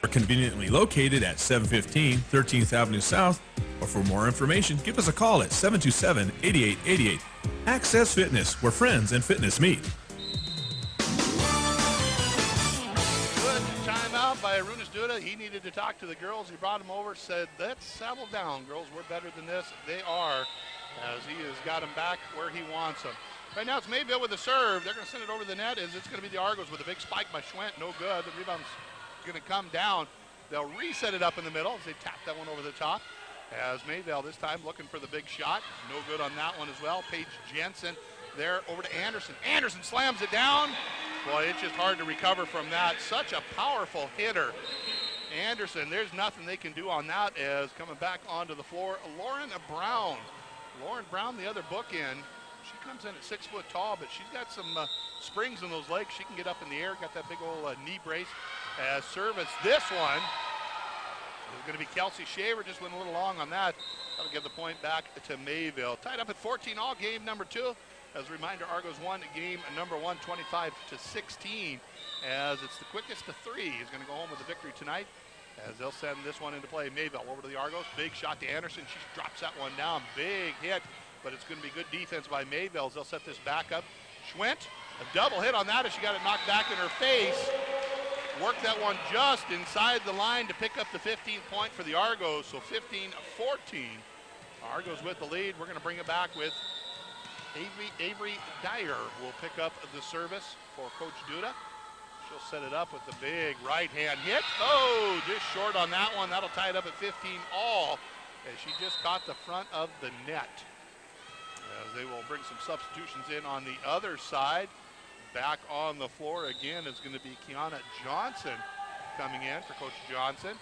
L: We're conveniently located at 715 13th Avenue South, or for more information, give us a call at 727-8888. Access Fitness, where friends and fitness meet.
A: Good timeout by Arunas Duda. He needed to talk to the girls. He brought them over, said, let's settle down, girls. We're better than this. They are, as he has got them back where he wants them. Right now it's Mayville with the serve. They're going to send it over the net. It's going to be the Argos with a big spike by Schwent. No good. The rebound's going to come down. They'll reset it up in the middle as they tap that one over the top. As Mayville this time looking for the big shot. No good on that one as well. Paige Jensen there over to Anderson. Anderson slams it down. Boy, it's just hard to recover from that. Such a powerful hitter. Anderson, there's nothing they can do on that as coming back onto the floor. Lauren Brown. Lauren Brown, the other bookend. She comes in at 6 foot tall, but she's got some springs in those legs. She can get up in the air, got that big old knee brace. As service this one is going to be Kelsey Shaver, just went a little long on that. That'll give the point back to Mayville. Tied up at 14 all, game number 2. As a reminder, Argos won game number 1, 25-16. As it's the quickest to 3. He's going to go home with the victory tonight. As they'll send this one into play. Mayville over to the Argos. Big shot to Anderson. She drops that one down. Big hit, but it's going to be good defense by Mayville as they'll set this back up. Schwent, a double hit on that as she got it knocked back in her face. Worked that one just inside the line to pick up the 15th point for the Argos. So 15-14. Argos with the lead. We're going to bring it back with Avery Dyer will pick up the service for Coach Duda. She'll set it up with the big right-hand hit. Oh, just short on that one. That'll tie it up at 15 all as she just caught the front of the net. As they will bring some substitutions in on the other side. Back on the floor again is going to be Kiana Johnson coming in for Coach Johnson.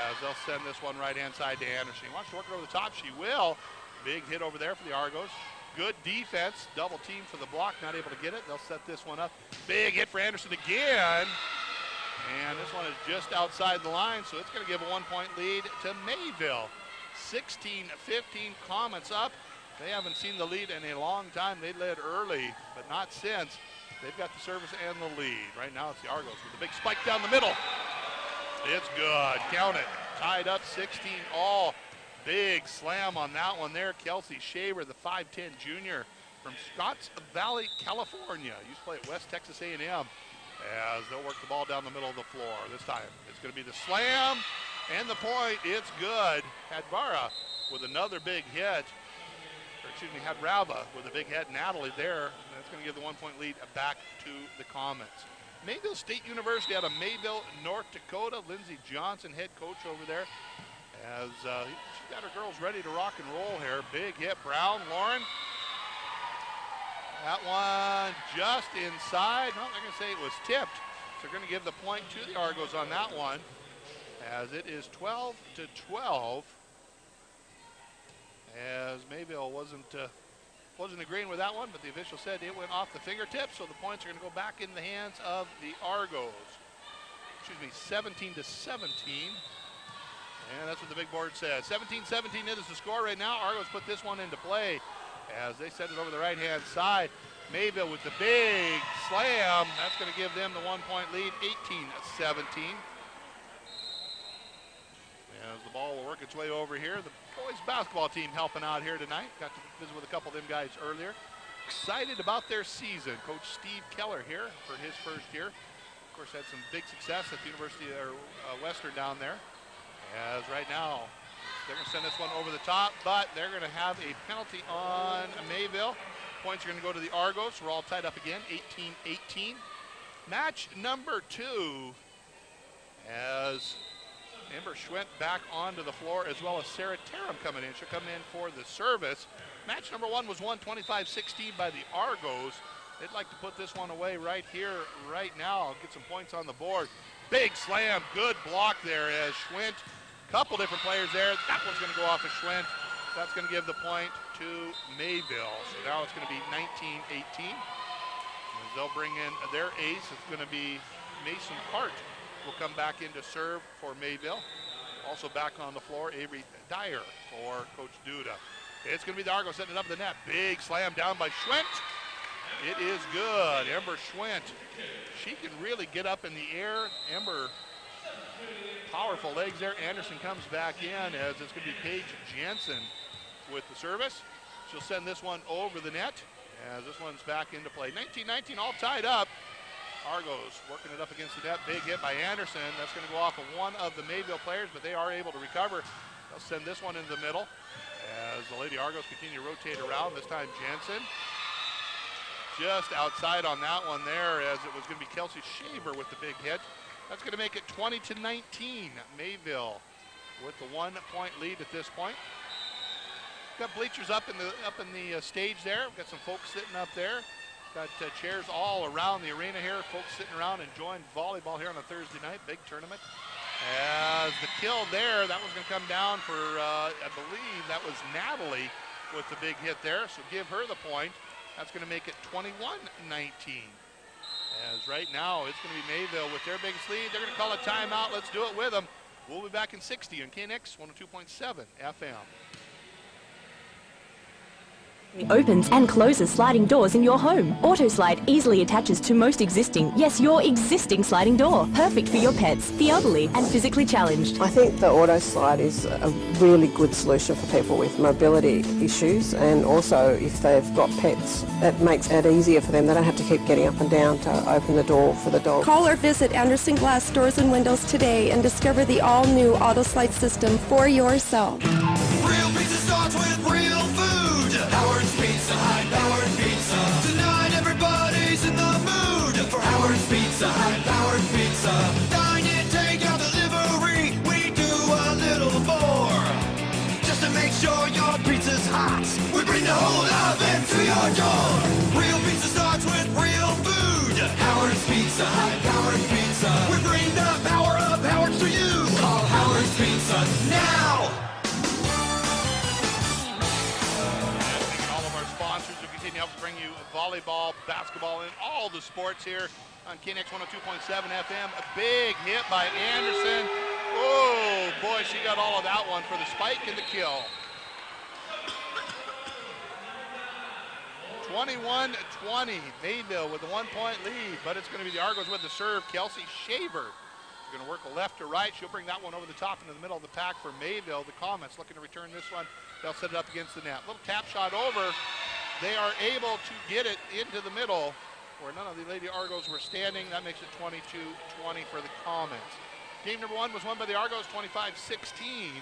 A: As they'll send this one right-hand side to Anderson. She wants to work it over the top. She will. Big hit over there for the Argos. Good defense. Double team for the block. Not able to get it. They'll set this one up. Big hit for Anderson again. And this one is just outside the line, so it's going to give a 1-point lead to Mayville. 16-15, Comets up. They haven't seen the lead in a long time. They led early, but not since. They've got the service and the lead. Right now it's the Argos with the big spike down the middle. It's good. Count it. Tied up 16 all. Big slam on that one there. Kelsey Shaver, the 5'10 junior from Scotts Valley, California. Used to play at West Texas A&M as they'll work the ball down the middle of the floor. This time it's going to be the slam and the point. It's good. Hadvara with another big hit. Or excuse me, Hadrava with a big hit. Natalie there. That's going to give the 1-point lead back to the Comets. Mayville State University out of Mayville, North Dakota. Lindsey Johnson, head coach over there. As she's got her girls ready to rock and roll here. Big hit, Brown, Lauren. That one just inside. No, they're going to say it was tipped. So they're going to give the point to the Argos on that one. As it is 12-12. As Mayville wasn't agreeing with that one, but the official said it went off the fingertips, so the points are going to go back in the hands of the Argos. Excuse me, 17-17. And that's what the big board says. 17-17 is the score right now. Argos put this one into play as they send it over the right-hand side. Mayville with the big slam. That's going to give them the 1-point lead, 18-17. As the ball will work its way over here. The boys basketball team helping out here tonight. Got to visit with a couple of them guys earlier. Excited about their season. Coach Steve Keller here for his first year. Of course, had some big success at the University of Western down there. As right now, they're going to send this one over the top, but they're going to have a penalty on Mayville. Points are going to go to the Argos. We're all tied up again, 18-18. Match number 2 as Amber Schwent back onto the floor, as well as Sarah Tarum coming in. She'll come in for the service. Match number 1 was won 25-16 by the Argos. They'd like to put this one away right here, right now. Get some points on the board. Big slam, good block there as Schwent. Couple different players there. That one's going to go off of Schwent. That's going to give the point to Mayville. So now it's going to be 19-18. As they'll bring in their ace, it's going to be Mason Hart. Will come back in to serve for Mayville. Also back on the floor, Avery Dyer for Coach Duda. It's going to be the Argos setting it up the net. Big slam down by Schwent. It is good. Ember Schwent. She can really get up in the air. Ember Powerful legs there. Anderson comes back in as it's going to be Paige Jansen with the service. She'll send this one over the net as this one's back into play. 19-19 all tied up. Argos working it up against the net. Big hit by Anderson. That's going to go off of one of the Mayville players, but they are able to recover. They'll send this one into the middle as the Lady Argos continue to rotate around. This time Jansen just outside on that one there, as it was going to be Kelsey Shaver with the big hit. That's going to make it 20-19. Mayville with the 1-point lead at this point. Got bleachers up in the stage there. We've got some folks sitting up there. Got chairs all around the arena here. Folks sitting around enjoying volleyball here on a Thursday night. Big tournament. As the kill there, that was going to come down for, I believe that was Natalie with the big hit there. So give her the point. That's going to make it 21-19. As right now, it's going to be Mayville with their biggest lead. They're going to call a timeout. Let's do it with them. We'll be back in 60 on KNX 102.7 FM.
E: Opens and closes sliding doors in your home. AutoSlide easily attaches to most existing, yes, your existing sliding door. Perfect for your pets, the elderly, and physically challenged.
F: I think the AutoSlide is a really good solution for people with mobility issues, and also if they've got pets, it makes it easier for them. They don't have to keep getting up and down to open the door for the dog.
G: Call or visit Anderson Glass Doors and Windows today and discover the all-new AutoSlide system for yourself.
H: Real pizza starts with real food. Howard's Pizza Hut, Howard's Pizza. Tonight everybody's in the mood for Howard's Pizza Hut, Howard's Pizza. Dine in, take out delivery. We do a little more just to make sure your pizza's hot. We bring the whole oven to your door. Real pizza starts with real food. Howard's Pizza Hut, Howard's Pizza. We bring the power of Howard's to you. Call Howard's Pizza now.
A: Helps bring you volleyball, basketball, and all the sports here on KNX 102.7 FM. A big hit by Anderson. Oh, boy, she got all of that one for the spike and the kill. 21-20, Mayville with a 1-point lead, but it's going to be the Argos with the serve. Kelsey Shaver is going to work left to right. She'll bring that one over the top into the middle of the pack for Mayville. The Comets looking to return this one. They'll set it up against the net. Little tap shot over. They are able to get it into the middle where none of the Lady Argos were standing. That makes it 22-20 for the Comets. Game number one was won by the Argos 25-16.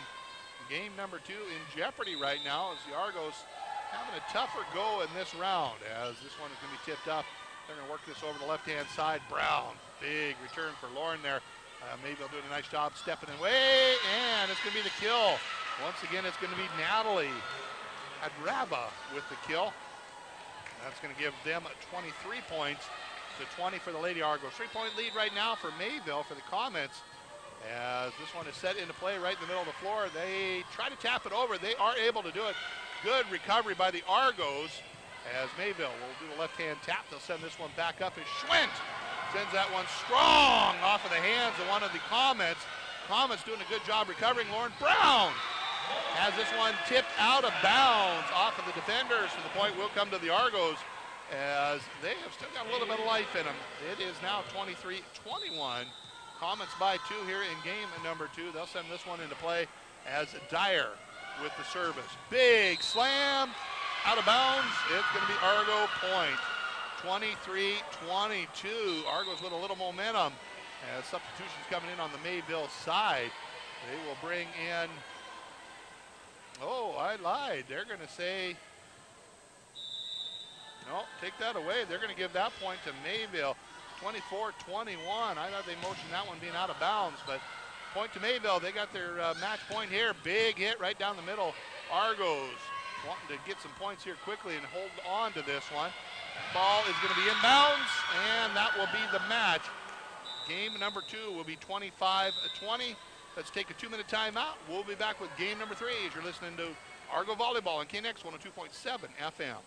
A: Game number two in jeopardy right now as the Argos having a tougher go in this round, as this one is going to be tipped up. They're going to work this over the left-hand side. Brown, big return for Lauren there. Mayville doing a nice job stepping away, and it's going to be the kill. Once again, it's going to be Natalie Adraba with the kill. That's going to give them 23 points to 20 for the Lady Argos. 3-point lead right now for Mayville for the Comets, as this one is set into play right in the middle of the floor. They try to tap it over. They are able to do it. Good recovery by the Argos, as Mayville will do the left-hand tap. They'll send this one back up as Schwent sends that one strong off of the hands of one of the Comets. Comets doing a good job recovering. Lauren Brown has this one tipped out of bounds off of the defenders. So the point will come to the Argos, as they have still got a little bit of life in them. It is now 23-21. Comets by 2 here in game number 2. They'll send this one into play as Dyer with the service. Big slam out of bounds. It's going to be Argo point. 23-22. Argos with a little momentum as substitutions coming in on the Mayville side. They will bring in, oh, I lied. They're going to say, no, take that away. They're going to give that point to Mayville. 24-21. I thought they motioned that one being out of bounds, but point to Mayville. They got their match point here. Big hit right down the middle. Argos wanting to get some points here quickly and hold on to this one. Ball is going to be inbounds, and that will be the match. Game number 2 will be 25-20. Let's take a 2-minute timeout. We'll be back with game number 3 as you're listening to Argo Volleyball on KNX 102.7 FM.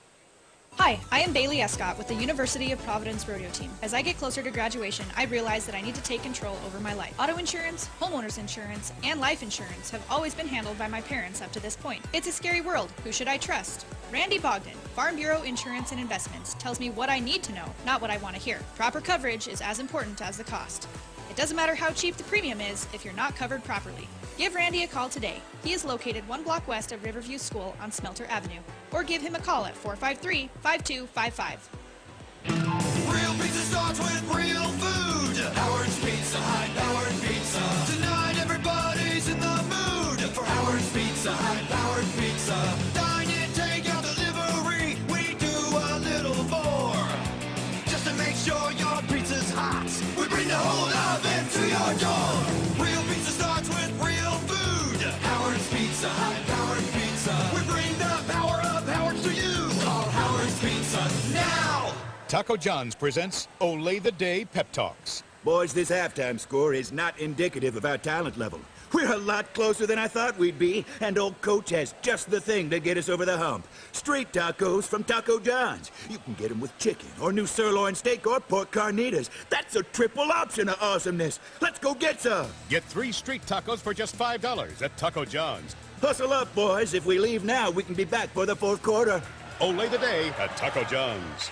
M: Hi, I am Bailey Escott with the University of Providence Rodeo Team. As I get closer to graduation, I realize that I need to take control over my life. Auto insurance, homeowners insurance, and life insurance have always been handled by my parents up to this point. It's a scary world. Who should I trust? Randy Bogdan, Farm Bureau Insurance and Investments, tells me what I need to know, not what I want to hear. Proper coverage is as important as the cost. It doesn't matter how cheap the premium is if you're not covered properly. Give Randy a call today. He is located 1 block west of Riverview School on Smelter Avenue. Or give him a call at 453-5255.
H: Real pizza starts with real food. Howard's Pizza Hut, Howard Pizza. Tonight everybody's in the mood for Howard's Pizza Hut, Howard Pizza. Dine in, take out, delivery. We do a little more just to make sure your pizza's hot. We bring the whole oven to your door. Real pizza starts with real food. Howard's Pizza Hut, Howard Pizza. We bring the power of Howard's to you. Call Howard's Pizza now.
N: Taco John's presents Olay the Day Pep Talks.
O: Boys, this halftime score is not indicative of our talent level. We're a lot closer than I thought we'd be, and old coach has just the thing to get us over the hump. Street tacos from Taco John's. You can get them with chicken, or new sirloin steak, or pork carnitas. That's a triple option of awesomeness. Let's go get some.
N: Get 3 street tacos for just $5 at Taco John's.
O: Hustle up, boys. If we leave now, we can be back for the fourth quarter.
N: Olay the Day at Taco John's.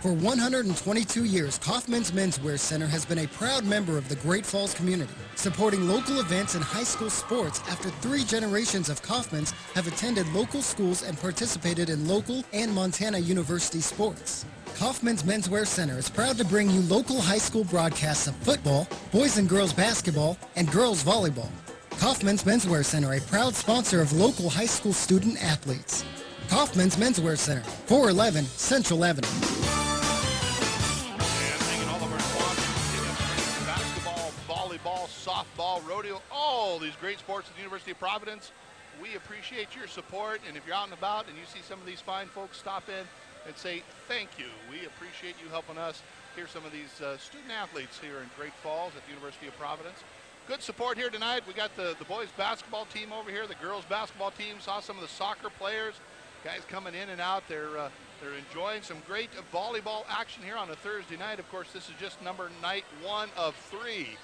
C: For 122 years, Kaufman's Menswear Center has been a proud member of the Great Falls community, supporting local events and high school sports after 3 generations of Kaufman's have attended local schools and participated in local and Montana University sports. Kaufman's Menswear Center is proud to bring you local high school broadcasts of football, boys and girls basketball, and girls volleyball. Kaufman's Menswear Center, a proud sponsor of local high school student athletes. Kaufman's Menswear Center, 411 Central Avenue.
A: Volleyball, softball, rodeo, all these great sports at the University of Providence. We appreciate your support, and if you're out and about and you see some of these fine folks, stop in and say thank you. We appreciate you helping us hear some of these student athletes here in Great Falls at the University of Providence. Good support here tonight. We got the boys basketball team over here, the girls basketball team, saw some of the soccer players, guys coming in and out. They're enjoying some great volleyball action here on a Thursday night. Of course, this is just night 1 of 3.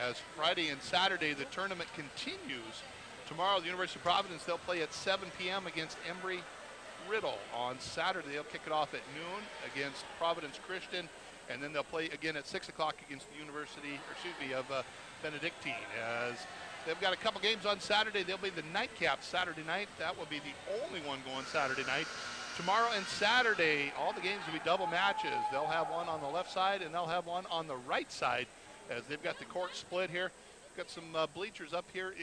A: As Friday and Saturday, the tournament continues. Tomorrow, the University of Providence, they'll play at 7 p.m. against Embry-Riddle. On Saturday, they'll kick it off at noon against Providence Christian, and then they'll play again at 6 o'clock against the University, of Benedictine. As they've got a couple games on Saturday, they'll be the nightcap Saturday night. That will be the only one going Saturday night. Tomorrow and Saturday, all the games will be double matches. They'll have one on the left side, and they'll have one on the right side, as they've got the court split here. Got some bleachers up here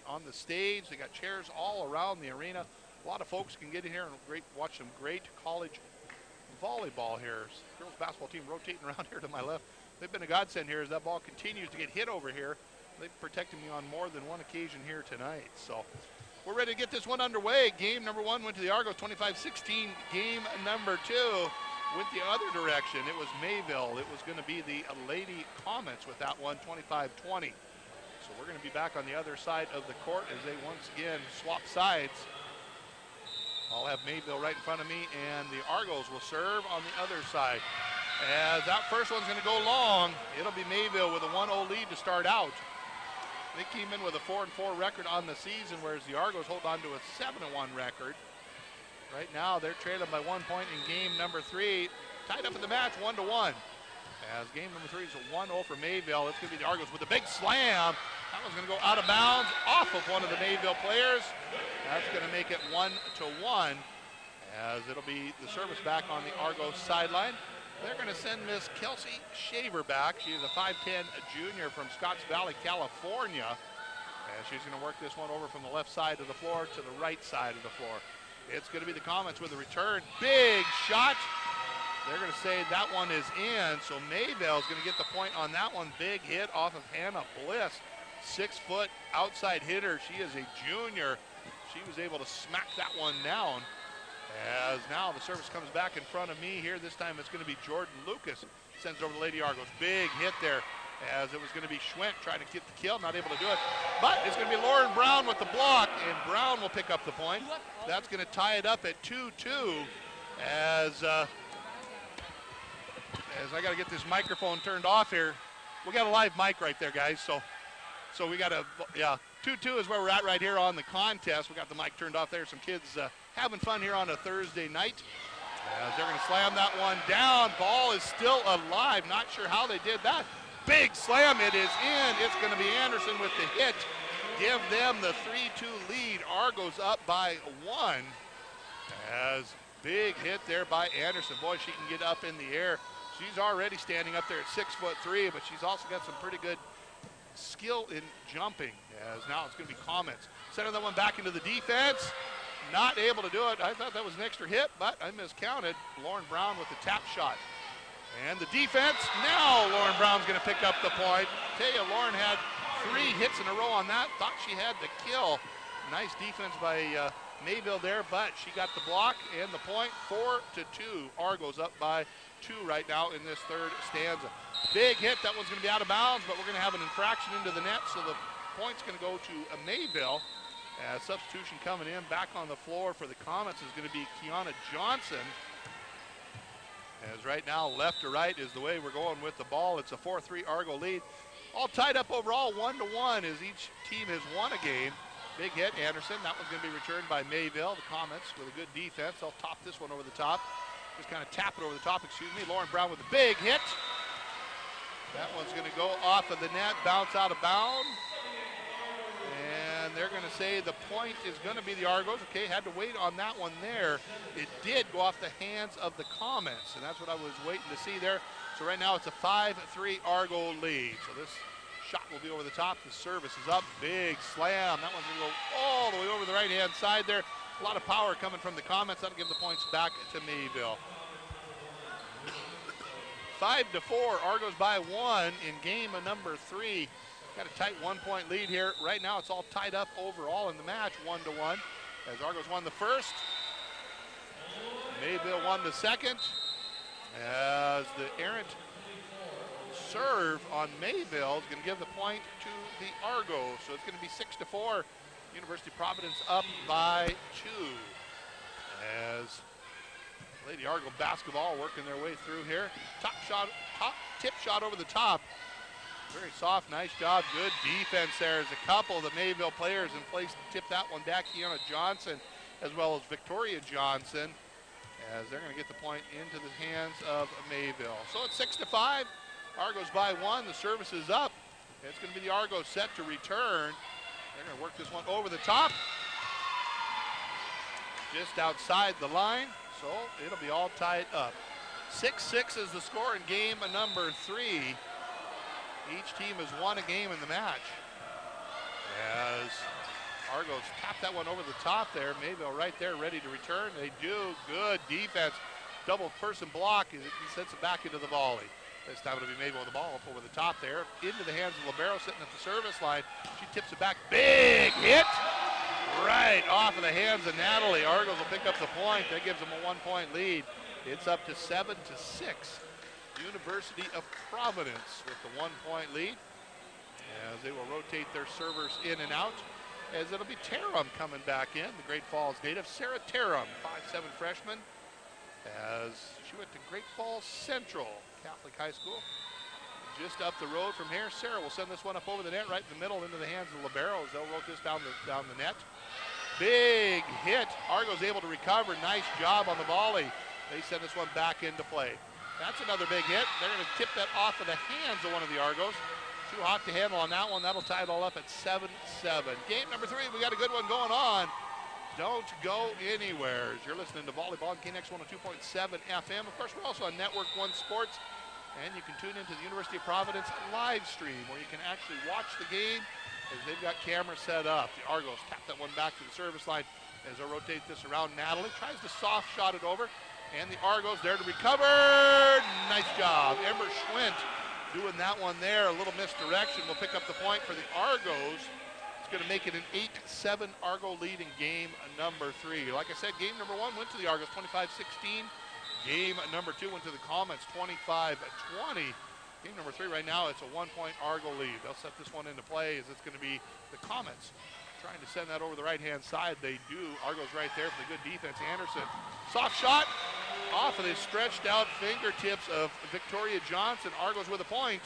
A: on the stage. They got chairs all around the arena. A lot of folks can get in here and watch some great college volleyball here. Girls basketball team rotating around here to my left. They've been a godsend here as that ball continues to get hit over here. They've protected me on more than one occasion here tonight. So we're ready to get this one underway. Game number 1 went to the Argos, 25-16. Game number 2 went the other direction. It was Mayville. It was going to be the Lady Comets with that one, 25-20. So we're going to be back on the other side of the court as they once again swap sides. I'll have Mayville right in front of me, and the Argos will serve on the other side. As that first one's going to go long, it'll be Mayville with a 1-0 lead to start out. They came in with a 4-4 record on the season, whereas the Argos hold on to a 7-1 record. Right now, they're trailing by 1 point in game number 3. Tied up in the match, 1-1. As game number 3 is a 1-0 for Mayville. It's going to be the Argos with a big slam. That one's going to go out of bounds off of one of the Mayville players. That's going to make it 1-1, as it'll be the service back on the Argos sideline. They're going to send Miss Kelsey Shaver back. She is a 5'10" junior from Scotts Valley, California. And she's going to work this one over from the left side of the floor to the right side of the floor. It's going to be the Comets with a return. Big shot. They're going to say that one is in, so Mayville's going to get the point on that one. Big hit off of Hannah Bliss. 6-foot outside hitter. She is a junior. She was able to smack that one down. As now the service comes back in front of me here. This time it's going to be Jordan Lucas. Sends it over to Lady Argos. Big hit there, as it was going to be Schwent trying to get the kill, not able to do it. But it's going to be Lauren Brown with the block, and Brown will pick up the point. That's going to tie it up at 2-2 as I got to get this microphone turned off here. We got a live mic right there, guys, so we got to, 2-2 is where we're at right here on the contest. We got the mic turned off there. Some kids having fun here on a Thursday night. They're going to slam that one down. Ball is still alive. Not sure how they did that. big slam. It is in. It's going to be Anderson with the hit. Give them the 3-2 lead. Argos up by 1. As big hit there by Anderson. Boy, she can get up in the air. She's already standing up there at 6'3", but she's also got some pretty good skill in jumping. As now it's going to be Comments. Sending that one back into the defense. Not able to do it. I thought that was an extra hit, but I miscounted. Lauren Brown with the tap shot. And the defense, now Lauren Brown's going to pick up the point. Tell you, Lauren had 3 hits in a row on that. Thought she had the kill. Nice defense by Mayville there, but she got the block and the point. 4-2. Argos up by 2 right now in this third stanza. Big hit. That one's going to be out of bounds, but we're going to have an infraction into the net, so the point's going to go to Mayville. Substitution coming in back on the floor for the Comets is going to be Kiana Johnson. As right now, left to right is the way we're going with the ball. It's a 4-3 Argo lead. All tied up overall, 1-1 as each team has won a game. Big hit, Anderson. That one's going to be returned by Mayville. The Comets with a good defense. They'll top this one over the top. Just kind of tap it over the top, excuse me. Lauren Brown with a big hit. That one's going to go off of the net, bounce out of bounds. And they're going to say the point is going to be the Argos. Okay, had to wait on that one there. It did go off the hands of the Comets, and that's what I was waiting to see there. So right now it's a 5-3 Argo lead. So this shot will be over the top. The service is up. Big slam. That one's going to go all the way over the right-hand side there. A lot of power coming from the Comets. That'll give the points back to Mayville. 5-4. Argos by 1 in game number 3. Got a tight 1-point lead here. Right now it's all tied up overall in the match, 1-1. As Argos won the first. Mayville won the second. As the errant serve on Mayville is going to give the point to the Argos. So it's going to be 6-4. University of Providence up by 2. As Lady Argo basketball working their way through here. Top tip shot over the top. Very soft, nice job, good defense there. There's a couple of the Mayville players in place to tip that one back. Kiana Johnson as well as Victoria Johnson, as they're going to get the point into the hands of Mayville. So it's 6-5. Argos by 1. The service is up. It's going to be the Argos set to return. They're going to work this one over the top. Just outside the line, so it'll be all tied up. 6-6 is the score in game number 3. Each team has won a game in the match. As Argos tap that one over the top there. Mayville right there ready to return. They do. Good defense. Double person block. He sets it back into the volley. This time it'll be Mayville with the ball up over the top there. Into the hands of Libero sitting at the service line. She tips it back. Big hit. Right off of the hands of Natalie. Argos will pick up the point. That gives them a 1-point lead. It's up to 7-6. University of Providence with the 1-point lead. As they will rotate their servers in and out. As it'll be Tarum coming back in, the Great Falls native. Sarah Tarum, 5'7" freshman. As she went to Great Falls Central Catholic High School. Just up the road from here. Sarah will send this one up over the net, right in the middle, into the hands of the Liberos. They'll rotate this down the net. Big hit. Argo's able to recover. Nice job on the volley. They send this one back into play. That's another big hit. They're going to tip that off of the hands of one of the Argos. Too hot to handle on that one. That'll tie it all up at 7-7. Game number 3, we got a good one going on. Don't go anywhere. You're listening to Volleyball on KNX 102.7 FM. Of course, we're also on Network 1 Sports. And you can tune into the University of Providence live stream where you can actually watch the game as they've got cameras set up. The Argos tap that one back to the service line as they rotate this around. Natalie tries to soft shot it over. And the Argos there to recover. Nice job. Ember Schwint doing that one there. A little misdirection will pick up the point for the Argos. It's going to make it an 8-7 Argo lead in game number 3. Like I said, game number 1 went to the Argos 25-16. Game number 2 went to the Comets 25-20. Game number 3 right now, it's a 1-point Argo lead. They'll set this one into play as it's going to be the Comets trying to send that over the right-hand side. They do. Argos right there for the good defense. Anderson, soft shot off of the stretched out fingertips of Victoria Johnson. Argos with a point.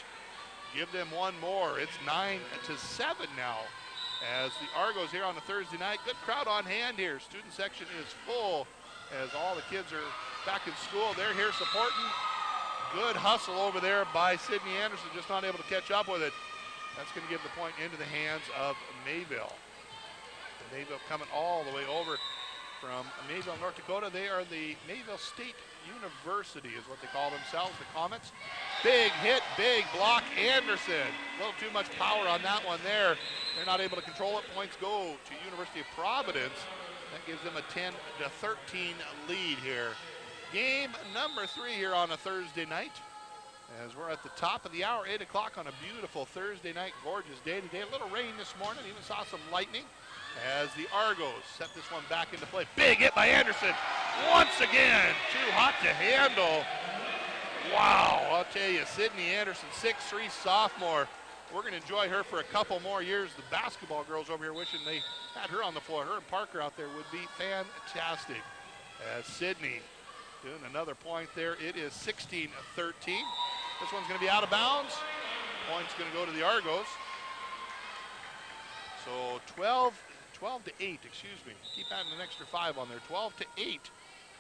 A: Give them one more. It's 9-7 now. As the Argos here on a Thursday night. Good crowd on hand here. Student section is full as all the kids are back in school. They're here supporting. Good hustle over there by Sydney Anderson, just not able to catch up with it. That's going to give the point into the hands of Mayville. Mayville coming all the way over from Mayville, North Dakota. They are the Mayville State University is what they call themselves, the Comets. Big hit, big block, Anderson. A little too much power on that one there. They're not able to control it. Points go to University of Providence. That gives them a 10-13 lead here. Game number 3 here on a Thursday night. As we're at the top of the hour, 8 o'clock on a beautiful Thursday night, gorgeous day today. A little rain this morning, even saw some lightning as the Argos set this one back into play. Big hit by Anderson. Once again, too hot to handle. Wow, I'll tell you, Sydney Anderson, 6'3" sophomore. We're going to enjoy her for a couple more years. The basketball girls over here wishing they had her on the floor. Her and Parker out there would be fantastic. As Sydney doing another point there. It is 16-13. This one's going to be out of bounds. Point's going to go to the Argos. So 12-8, excuse me. Keep adding an extra 5 on there. 12-8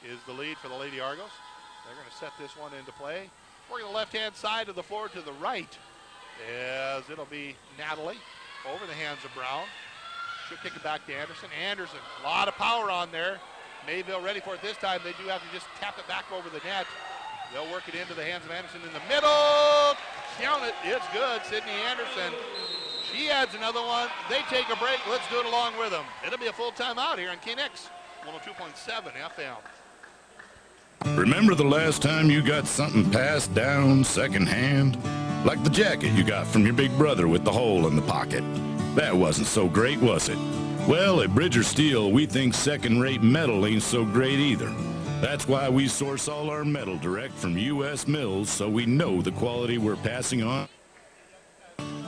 A: is the lead for the Lady Argos. They're going to set this one into play. We're going to the left-hand side of the floor to the right, as it'll be Natalie over the hands of Brown. She'll kick it back to Anderson. Anderson, a lot of power on there. Mayville ready for it this time. They do have to just tap it back over the net. They'll work it into the hands of Anderson in the middle. Count it. It's good. Sydney Anderson. She adds another one. They take a break. Let's do it along with them. It'll be a full timeout here on KNX 102.7 FM.
P: Remember the last time you got something passed down secondhand? Like the jacket you got from your big brother with the hole in the pocket. That wasn't so great, was it? Well, at Bridger Steel, we think second-rate metal ain't so great either. That's why we source all our metal direct from U.S. mills, so we know the quality we're passing on.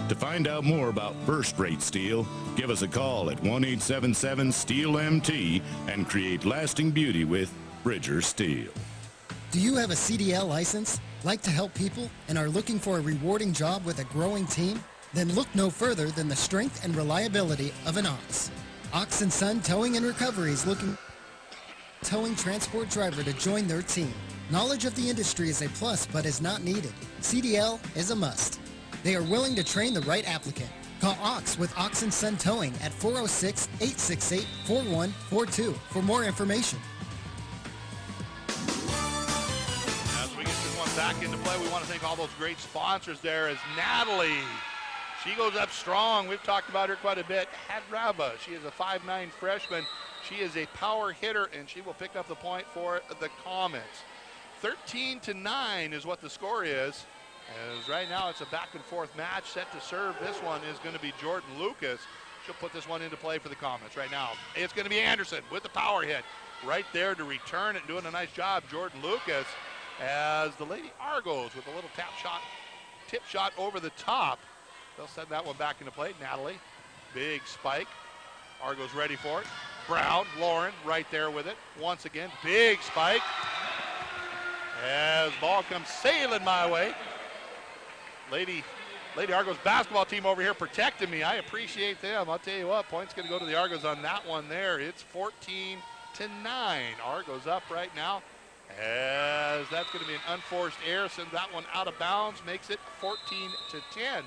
P: To find out more about first-rate steel, give us a call at 1-877-STEEL-MT and create lasting beauty with Bridger Steel.
C: Do you have a CDL license, like to help people, and are looking for a rewarding job with a growing team? Then look no further than the strength and reliability of an Ox. Ox & Son Towing and Recovery is looking for a towing transport driver to join their team. Knowledge of the industry is a plus but is not needed. CDL is a must. They are willing to train the right applicant. Call Ox with Ox & Son Towing at 406-868-4142 for more information.
A: As we get this one back into play, we want to thank all those great sponsors there as Natalie. She goes up strong. We've talked about her quite a bit. Hadraba, she is a 5'9" freshman. She is a power hitter, and she will pick up the point for the Comets. 13-9 is what the score is. As right now it's a back-and-forth match. Set to serve this one is going to be Jordan Lucas. She'll put this one into play for the Comets right now. It's going to be Anderson with the power hit. Right there to return it, doing a nice job, Jordan Lucas, as the Lady Argos with a little tip shot over the top. They'll send that one back into play. Natalie, big spike. Argos ready for it. Brown, Lauren, right there with it. Once again, big spike. As ball comes sailing my way. Lady Argos basketball team over here protecting me. I appreciate them. I'll tell you what, points going to go to the Argos on that one there. It's 14-9. Argos up right now. As that's going to be an unforced error. Sends that one out of bounds. Makes it 14-10.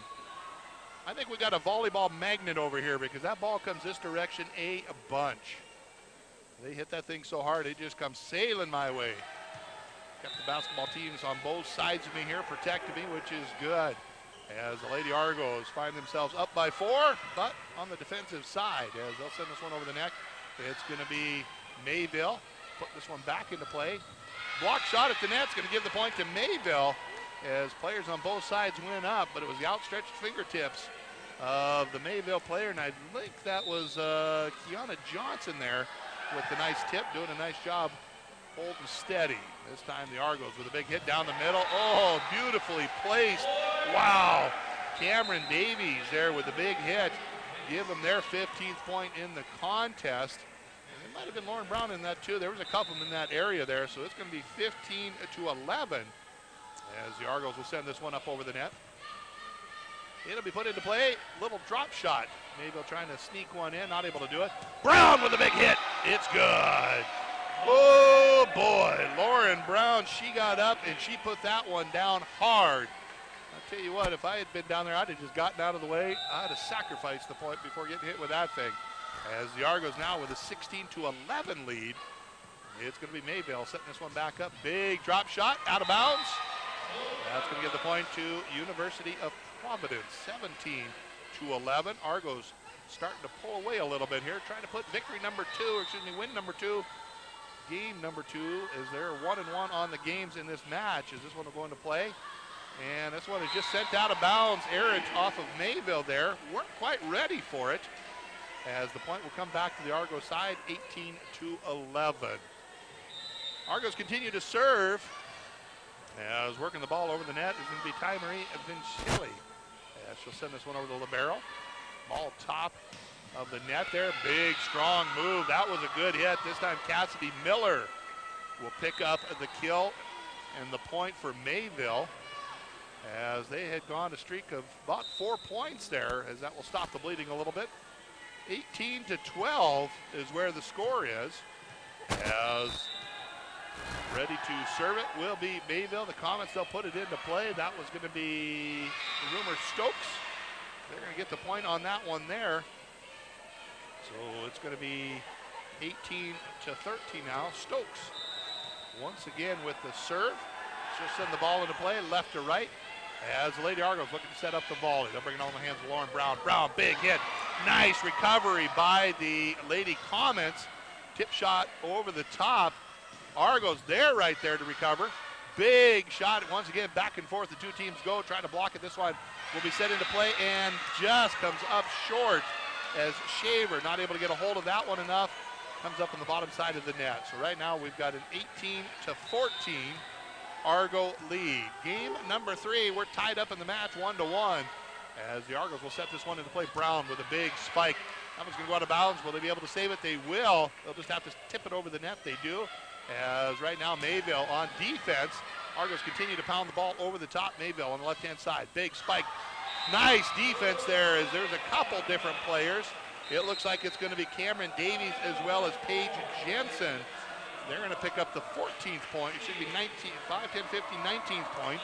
A: I think we got a volleyball magnet over here because that ball comes this direction a bunch. They hit that thing so hard, it just comes sailing my way. Got the basketball teams on both sides of me here protecting me, which is good. As the Lady Argos find themselves up by 4, but on the defensive side, as they'll send this one over the neck. It's going to be Mayville. Put this one back into play. Block shot at the net. It's going to give the point to Mayville. As players on both sides went up, but it was the outstretched fingertips of the Mayville player, and I think that was Kiana Johnson there with the nice tip, doing a nice job holding steady. This time the Argos with a big hit down the middle. Oh, beautifully placed. Wow. Cameron Davies there with a big hit. Give them their 15th point in the contest. And it might have been Lauren Brown in that too. There was a couple in that area there, so it's going to be 15-11. As the Argos will send this one up over the net. It'll be put into play. Little drop shot. Mayville trying to sneak one in, not able to do it. Brown with a big hit. It's good. Oh boy, Lauren Brown, she got up and she put that one down hard. I'll tell you what, if I had been down there, I'd have just gotten out of the way. I'd have sacrificed the point before getting hit with that thing. As the Argos now with a 16-11 lead. It's going to be Mayville setting this one back up. Big drop shot, out of bounds. That's going to give the point to University of Providence, 17-11. Argos starting to pull away a little bit here, trying to put win number two. Game number 2 is they're 1-1 on the games in this match. Is this one going to play? And this one is just sent out of bounds. Errage off of Mayville there. Weren't quite ready for it, as the point will come back to the Argos side, 18-11. Argos continue to serve. As working the ball over the net is going to be Ty-Marie Vincilli. As she'll send this one over to Libero. Ball top of the net there. Big, strong move. That was a good hit. This time Cassidy Miller will pick up the kill and the point for Mayville, as they had gone a streak of about 4 points there, as that will stop the bleeding a little bit. 18-12 is where the score is, as ready to serve it will be Mayville. The Comets, they'll put it into play. That was going to be Rumor Stokes. They're going to get the point on that one there. So it's going to be 18-13 now. Stokes once again with the serve. She'll send the ball into play left to right, as the Lady Argos looking to set up the volley. They'll bring it on the hands of Lauren Brown. Brown, big hit. Nice recovery by the Lady Comets. Tip shot over the top. Argos there right there to recover. Big shot once again, back and forth. The two teams go, trying to block it. This one will be set into play and just comes up short, as Shaver not able to get a hold of that one enough. Comes up on the bottom side of the net. So right now we've got an 18-14 Argo lead. Game number 3, we're tied up in the match 1-1, as the Argos will set this one into play. Brown with a big spike. That one's going to go out of bounds. Will they be able to save it? They will. They'll just have to tip it over the net. They do. As right now Mayville on defense. Argos continue to pound the ball over the top. Mayville on the left-hand side. Big spike. Nice defense there, as there's a couple different players. It looks like it's going to be Cameron Davies as well as Paige Jensen. They're going to pick up the 14th point. It should be 19, 5, 10, 15, 19th point.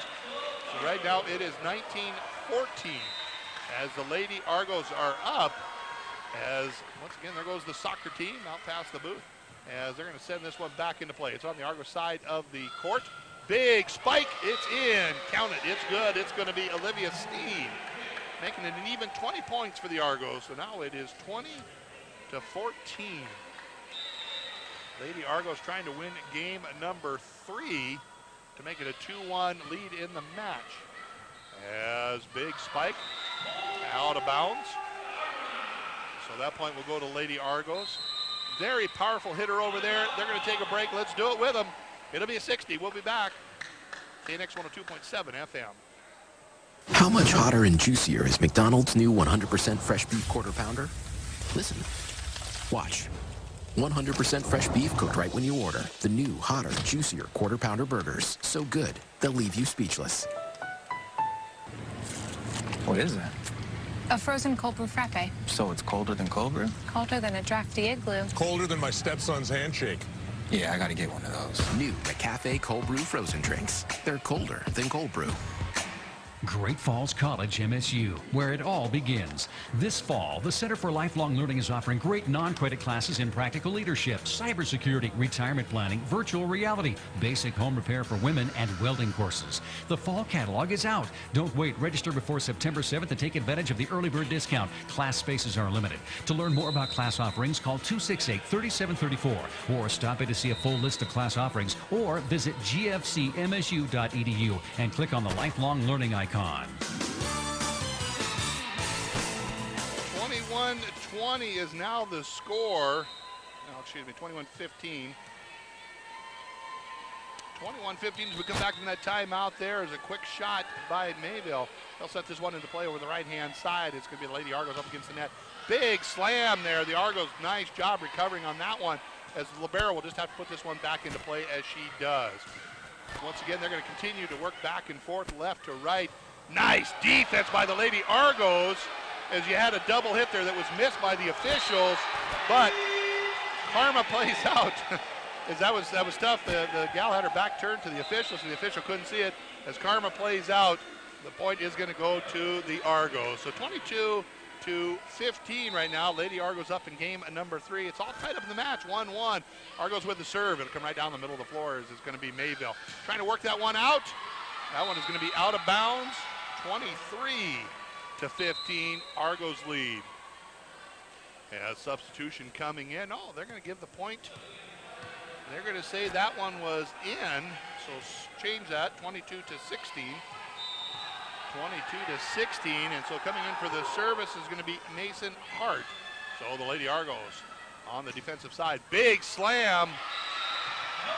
A: So right now it is 19-14 as the Lady Argos are up. As once again, there goes the soccer team out past the booth, as they're going to send this one back into play. It's on the Argos side of the court. Big spike, it's in. Count it, it's good. It's going to be Olivia Steed, making it an even 20 points for the Argos. So now it is 20-14. Lady Argos trying to win game number 3 to make it a 2-1 lead in the match. As big spike, out of bounds. So that point will go to Lady Argos. Very powerful hitter over there. They're going to take a break. Let's do it with them. It'll be a 60. We'll be back. KNX 102.7 FM.
Q: How much hotter and juicier is McDonald's new 100% fresh beef quarter pounder? Listen. Watch. 100% fresh beef cooked right when you order. The new, hotter, juicier quarter pounder burgers. So good, they'll leave you speechless.
R: What is that?
S: A frozen cold brew frappe.
R: So it's colder than cold brew?
S: Colder than a drafty igloo.
T: Colder than my stepson's handshake.
R: Yeah, I gotta get one of those.
Q: New McCafe cold brew frozen drinks. They're colder than cold brew.
K: Great Falls College MSU, where it all begins. This fall, the Center for Lifelong Learning is offering great non-credit classes in practical leadership, cybersecurity, retirement planning, virtual reality, basic home repair for women, and welding courses. The fall catalog is out. Don't wait. Register before September 7th to take advantage of the early bird discount. Class spaces are limited. To learn more about class offerings, call 268-3734 or stop in to see a full list of class offerings, or visit gfcmsu.edu and click on the Lifelong Learning icon.
A: 21-20 is now the score. Oh, excuse me, 21-15. 21-15 as we come back from that timeout. There is a quick shot by Mayville. They'll set this one into play over the right-hand side. It's going to be the Lady Argos up against the net. Big slam there. The Argos, nice job recovering on that one, as the libero will just have to put this one back into play, as she does. Once again, they're going to continue to work back and forth, left to right. Nice defense by the Lady Argos, as you had a double hit there that was missed by the officials, but karma plays out. that was tough. The gal had her back turned to the official, so the official couldn't see it. As Karma plays out, the point is going to go to the Argos. So 22-15 right now. Lady Argos up in game number 3. It's all tied up in the match, 1-1. Argos with the serve. It'll come right down the middle of the floor as it's going to be Mayville. Trying to work that one out. That one is going to be out of bounds. 23-15, Argos lead. As substitution coming in. Oh, they're going to give the point. They're going to say that one was in. So change that, 22-16. 22-16, and so coming in for the service is going to be Mason Hart. So the Lady Argos on the defensive side. Big slam.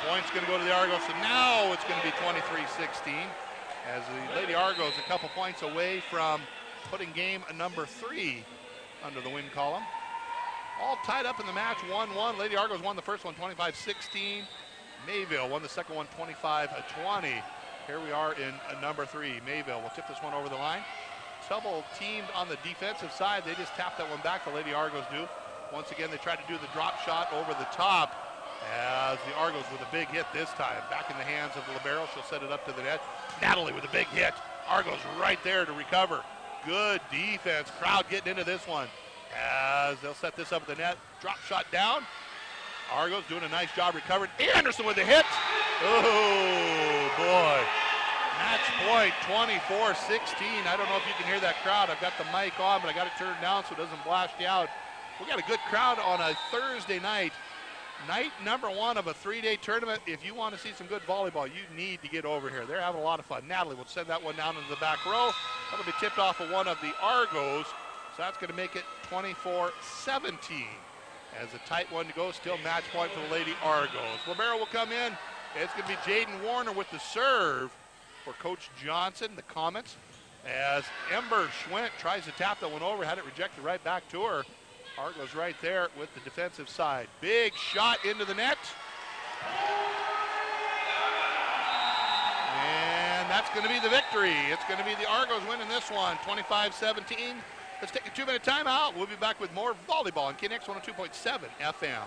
A: Point's going to go to the Argos, so now it's going to be 23-16 as the Lady Argos a couple points away from putting game number 3 under the win column. All tied up in the match, 1-1. Lady Argos won the first one, 25-16. Mayville won the second one, 25-20. Here we are in number 3. Mayville will tip this one over the line. Double teamed on the defensive side. They just tap that one back, the Lady Argos do. Once again, they try to do the drop shot over the top as the Argos with a big hit this time. Back in the hands of the libero. She'll set it up to the net. Natalie with a big hit. Argos right there to recover. Good defense. Crowd getting into this one as they'll set this up at the net. Drop shot down. Argos doing a nice job recovering. Anderson with the hit. Oh, boy. Match point, 24-16. I don't know if you can hear that crowd. I've got the mic on, but I got it turned down so it doesn't blast you out. We got a good crowd on a Thursday night. Night number 1 of a 3-day tournament. If you want to see some good volleyball, you need to get over here. They're having a lot of fun. Natalie will send that one down into the back row. That'll be tipped off of one of the Argos. So that's going to make it 24-17. As a tight one to go, still match point for the Lady Argos. Libero will come in. It's going to be Jaden Warner with the serve for Coach Johnson. The comments as Ember Schwint tries to tap that one over, had it rejected right back to her. Argos right there with the defensive side. Big shot into the net. And that's going to be the victory. It's going to be the Argos winning this one, 25-17. Let's take a 2-minute timeout. We'll be back with more volleyball on KNX 102.7 FM.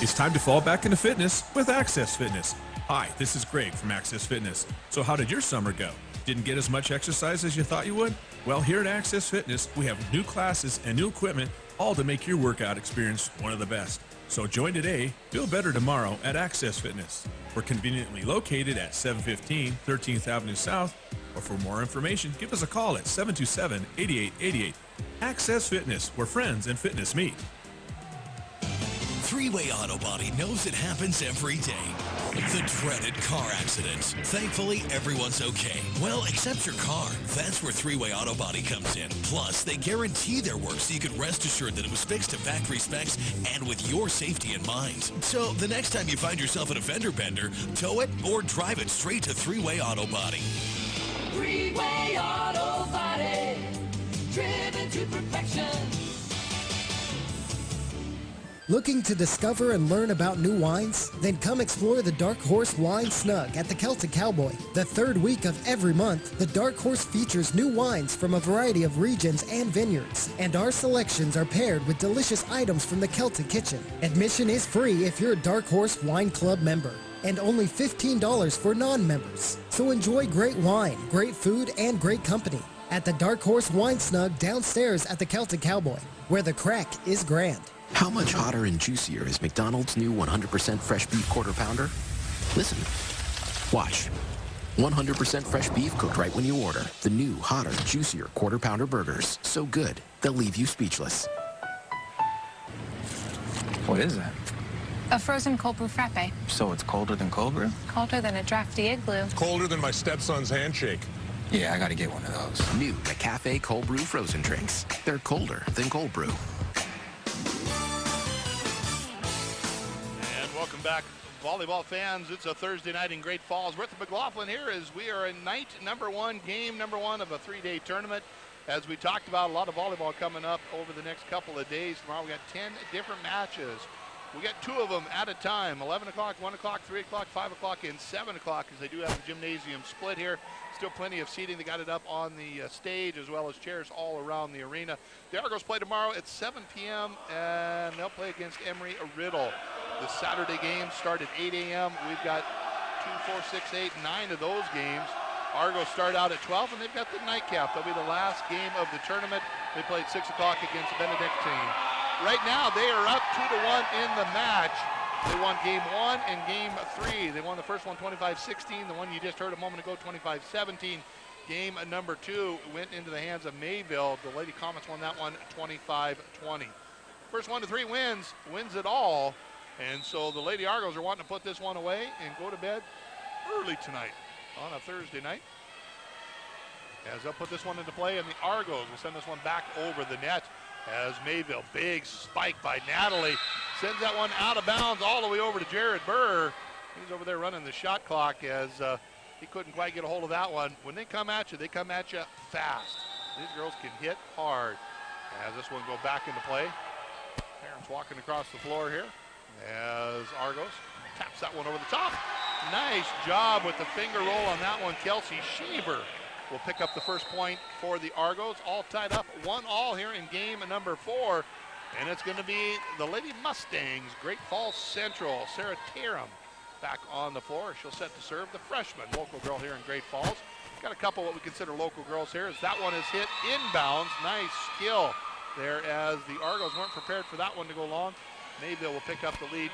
L: It's time to fall back into fitness with Access Fitness. Hi, this is Greg from Access Fitness. So how did your summer go? Didn't get as much exercise as you thought you would? Well, here at Access Fitness, we have new classes and new equipment, all to make your workout experience one of the best. So join today, feel better tomorrow at Access Fitness. We're conveniently located at 715 13th Avenue South, or for more information, give us a call at 727-8888. Access Fitness, where friends and fitness meet.
S: Three-Way Auto Body knows it happens every day. The dreaded car accidents. Thankfully, everyone's okay. Well, except your car. That's where Three-Way Auto Body comes in. Plus, they guarantee their work so you can rest assured that it was fixed to factory specs and with your safety in mind. So, the next time you find yourself in a fender bender, tow it or drive it straight to Three-Way Auto Body.
H: Three-Way Auto Body, driven to perfection.
U: Looking to discover and learn about new wines? Then come explore the Dark Horse Wine Snug at the Celtic Cowboy. The third week of every month, the Dark Horse features new wines from a variety of regions and vineyards. And our selections are paired with delicious items from the Celtic Kitchen. Admission is free if you're a Dark Horse Wine Club member, and only $15 for non-members. So enjoy great wine, great food, and great company at the Dark Horse Wine Snug downstairs at the Celtic Cowboy, where the crack is grand.
Q: How much hotter and juicier is McDonald's new 100% fresh beef quarter pounder? Listen. Watch. 100% fresh beef cooked right when you order. The new, hotter, juicier quarter pounder burgers. So good, they'll leave you speechless.
R: What is that?
S: A frozen cold brew frappe.
R: So it's colder than cold brew?
S: Colder than a drafty igloo.
N: Colder than my stepson's handshake.
R: Yeah, I gotta get one of those.
Q: New McCafe cold brew frozen drinks. They're colder than cold brew.
A: Welcome back, volleyball fans. It's a Thursday night in Great Falls. We're at the McLaughlin here as we are in night number 1, game number 1 of a 3-day tournament. As we talked about, a lot of volleyball coming up over the next couple of days. Tomorrow we got 10 different matches. We got 2 of them at a time, 11 o'clock, 1 o'clock, 3 o'clock, 5 o'clock, and 7 o'clock, as they do have the gymnasium split here. Still plenty of seating. They got it up on the stage as well as chairs all around the arena. The Argos play tomorrow at 7 p.m. and they'll play against Emory Riddle. The Saturday games start at 8 a.m. We've got 2, 4, 6, 8, 9 of those games. Argos start out at 12, and they've got the nightcap. That'll be the last game of the tournament. They play at 6 o'clock against Benedictine. Right now, they are up 2-1 in the match. They won game 1 and game 3. They won the first one 25-16. The one you just heard a moment ago, 25-17. Game number 2 went into the hands of Mayville. The Lady Comets won that one 25-20. First 1 to 3 wins it all. And so the Lady Argos are wanting to put this one away and go to bed early tonight on a Thursday night. As they'll put this one into play, and the Argos will send this one back over the net. As Mayville, big spike by Natalie, sends that one out of bounds all the way over to Jared Burr. He's over there running the shot clock as he couldn't quite get a hold of that one. When they come at you fast. These girls can hit hard. As this one go back into play. Parents walking across the floor here as Argos taps that one over the top. Nice job with the finger roll on that one. Kelsey Shaver will pick up the first point for the Argos. All tied up 1-1 here in game number 4. And it's going to be the Lady Mustangs, Great Falls Central. Sarah Tarum back on the floor. She'll set to serve, the freshman, local girl here in Great Falls. Got a couple what we consider local girls here. As that one is hit inbounds. Nice skill there as the Argos weren't prepared for that one to go long. Mayville will pick up the lead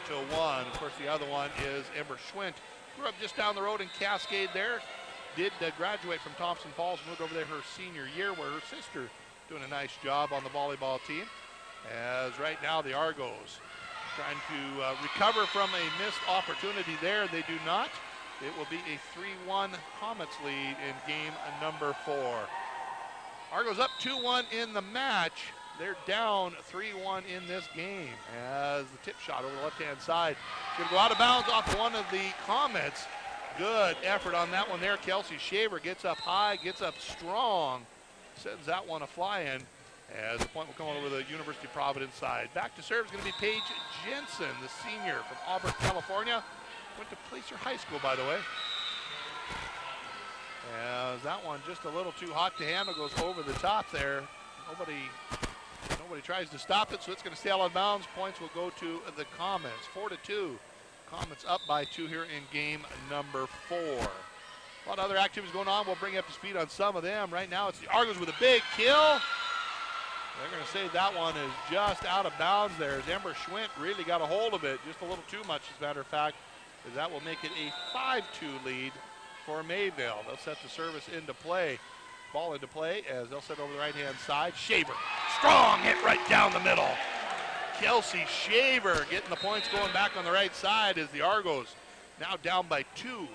A: 2-1. Of course, the other one is Ember Schwint. Grew up just down the road in Cascade there. Did graduate from Thompson Falls, moved over there her senior year where her sister doing a nice job on the volleyball team. As right now the Argos trying to recover from a missed opportunity there. They do not. It will be a 3-1 Comets lead in game number 4. Argos up 2-1 in the match. They're down 3-1 in this game as the tip shot over the left-hand side is going to go out of bounds off one of the Comets. Good effort on that one there. Kelsey Shaver gets up high, gets up strong, sends that one a-flying as the point will come over the University of Providence side. Back to serve is going to be Paige Jensen, the senior from Auburn, California. Went to Placer High School, by the way. As that one just a little too hot to handle, goes over the top there. Nobody tries to stop it, so it's going to stay out of bounds. Points will go to the Comets, 4-2. Comets up by 2 here in game number 4. A lot of other activities going on. We'll bring you up to speed on some of them. Right now, it's the Argos with a big kill. They're going to say that one is just out of bounds there. As Ember Schwint really got a hold of it, just a little too much, as a matter of fact, as that will make it a 5-2 lead for Mayville. They'll set the service into play. Ball into play as they'll set over the right-hand side. Shaver, strong hit right down the middle. Kelsey Shaver getting the points going back on the right side as the Argos now down by 2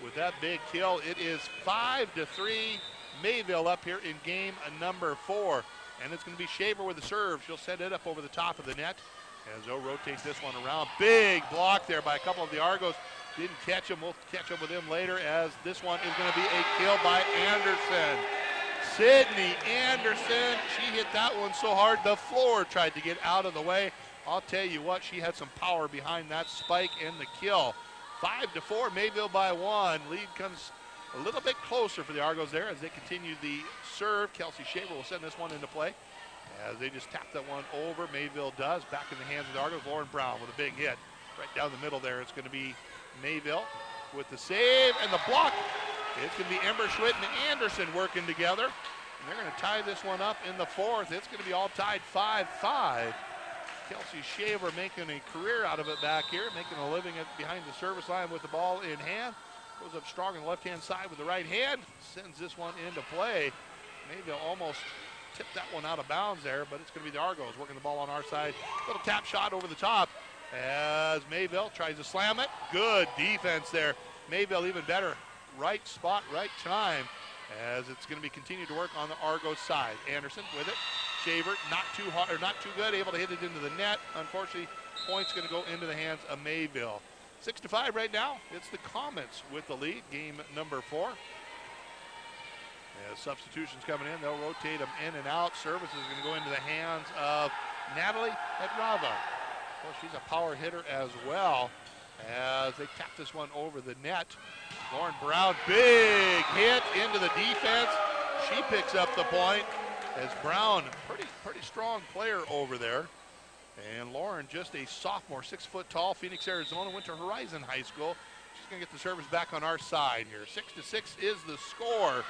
A: with that big kill. It is 5-3. Mayville up here in game number 4. And it's going to be Shaver with the serve. She'll send it up over the top of the net as they'll rotate this one around. Big block there by a couple of the Argos. Didn't catch him. We'll catch up with him later as this one is going to be a kill by Anderson. Sydney Anderson, she hit that one so hard the floor tried to get out of the way. I'll tell you what, she had some power behind that spike and the kill. 5-4, Mayville by 1. Lead comes a little bit closer for the Argos there as they continue the serve. Kelsey Shaver will send this one into play as they just tap that one over. Mayville does. Back in the hands of the Argos. Lauren Brown with a big hit right down the middle there. It's going to be Mayville with the save and the block. It's going to be Ember Schwitt and Anderson working together. And they're going to tie this one up in the 4th. It's going to be all tied 5-5. Kelsey Shaver making a career out of it back here, making a living behind the service line with the ball in hand. Goes up strong on the left-hand side with the right hand. Sends this one into play. Mayville almost tipped that one out of bounds there, but it's going to be the Argos working the ball on our side. Little tap shot over the top as Mayville tries to slam it. Good defense there. Mayville even better. Right spot, right time, as it's going to be continued to work on the Argos side. Anderson with it. Shaver not too hard, or not too good, able to hit it into the net. Unfortunately, points going to go into the hands of Mayville. 6-5 right now. It's the Comets with the lead, game number 4. As substitutions coming in, they'll rotate them in and out. Service is going to go into the hands of Natalie Petrava. Well, she's a power hitter as well as they tap this one over the net. Lauren Brown, big hit into the defense. She picks up the point as Brown, pretty strong player over there. And Lauren, just a sophomore, 6 foot tall, Phoenix, Arizona, went to Horizon High School. She's going to get the service back on our side here. 6-6 is the score.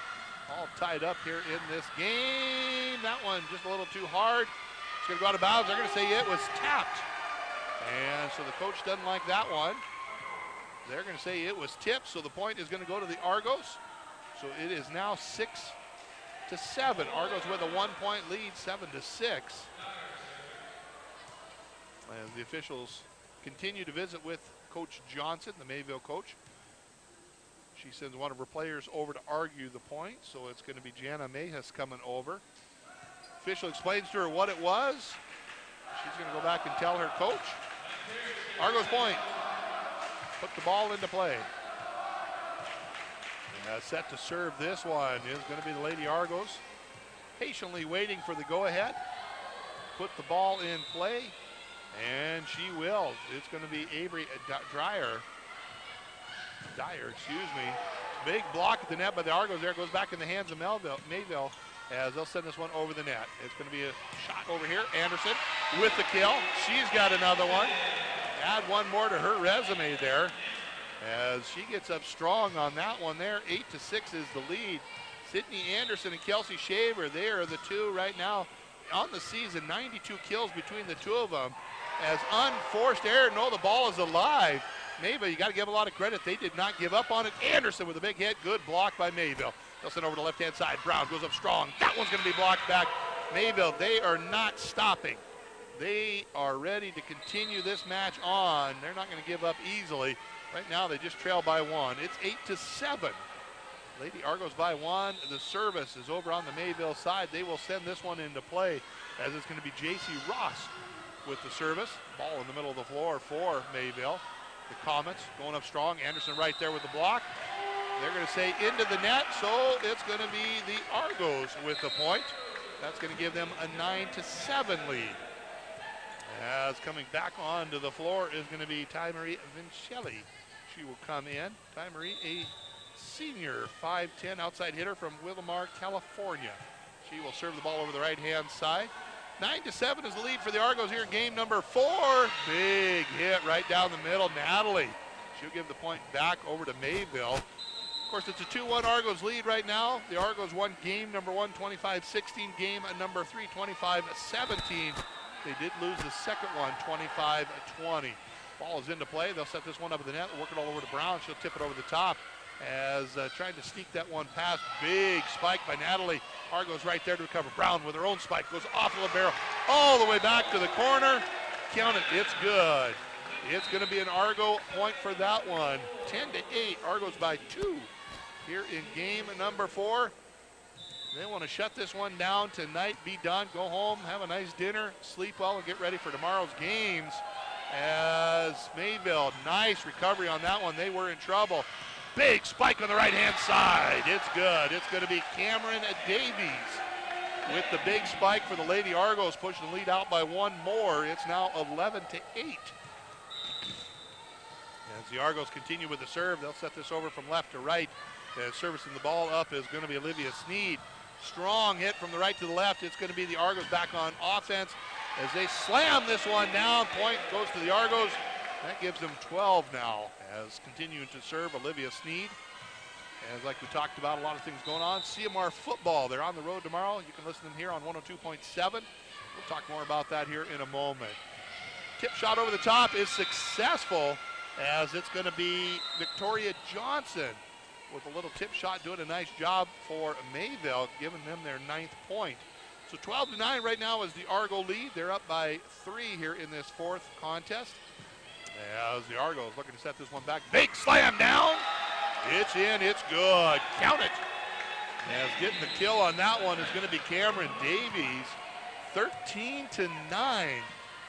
A: All tied up here in this game. That one just a little too hard. It's going to go out of bounds. They're going to say it was tapped. And so the coach doesn't like that one. They're going to say it was tipped, so the point is going to go to the Argos. So it is now 6-7. Argos with a 1-point lead, 7-6. As the officials continue to visit with Coach Johnson, the Mayville coach. She sends one of her players over to argue the point, so it's going to be Jana Mayhus coming over. Official explains to her what it was. She's going to go back and tell her coach. Argos point. Put the ball into play. Set to serve this one is going to be the Lady Argos. Patiently waiting for the go-ahead. Put the ball in play, and she will. It's going to be Avery Dyer, Big block at the net by the Argos there. Goes back in the hands of Mayville as they'll send this one over the net. It's going to be a shot over here. Anderson with the kill. She's got another one. Add one more to her resume there as she gets up strong on that one there. 8-6 is the lead. Sydney Anderson and Kelsey Shaver, they are the two right now on the season. 92 kills between the two of them. As unforced error, no, the ball is alive. Mayville, you got to give a lot of credit. They did not give up on it. Anderson with a big hit. Good block by Mayville. They'll send over to the left-hand side. Brown goes up strong. That one's going to be blocked back. Mayville, they are not stopping. They are ready to continue this match on. They're not going to give up easily. Right now, they just trail by one. It's 8-7. Lady Argos by one. The service is over on the Mayville side. They will send this one into play as it's going to be J.C. Ross with the service. Ball in the middle of the floor for Mayville. The Comets going up strong. Anderson right there with the block. They're going to say into the net, so it's going to be the Argos with the point. That's going to give them a 9-7 lead. As coming back onto the floor is going to be Ty Marie Vincelli. She will come in. Ty Marie, a senior, 5'10", outside hitter from Willamar, California. She will serve the ball over the right-hand side. 9-7 is the lead for the Argos here in game number 4. Big hit right down the middle. Natalie, she'll give the point back over to Mayville. Of course, it's a 2-1 Argos lead right now. The Argos won game number 1, 25-16. Game number 3, 25-17. They did lose the second one, 25-20. Ball is into play. They'll set this one up at the net. Work it all over to Brown. She'll tip it over the top as trying to sneak that one past. Big spike by Natalie. Argos right there to recover. Brown with her own spike. Goes off the libero all the way back to the corner. Count it. It's good. It's going to be an Argo point for that one. 10-8. Argos by 2 here in game number 4. They want to shut this one down tonight, be done, go home, have a nice dinner, sleep well, and get ready for tomorrow's games. As Mayville, nice recovery on that one. They were in trouble. Big spike on the right-hand side. It's good. It's going to be Cameron Davies with the big spike for the Lady Argos, pushing the lead out by one more. It's now 11-8. As the Argos continue with the serve, they'll set this over from left to right. Servicing the ball up is going to be Olivia Sneed. Strong hit from the right to the left. It's going to be the Argos back on offense as they slam this one down. Point goes to the Argos. That gives them 12 now as continuing to serve Olivia Sneed. As like we talked about, a lot of things going on. CMR football, they're on the road tomorrow. You can listen to them here on 102.7. We'll talk more about that here in a moment. Tip shot over the top is successful as it's going to be Victoria Johnson with a little tip shot, doing a nice job for Mayville, giving them their 9th point. So 12-9 right now is the Argo lead. They're up by 3 here in this 4th contest. As the Argos looking to set this one back. Big slam down. It's in, it's good. Count it. As getting the kill on that one is going to be Cameron Davies. 13-9.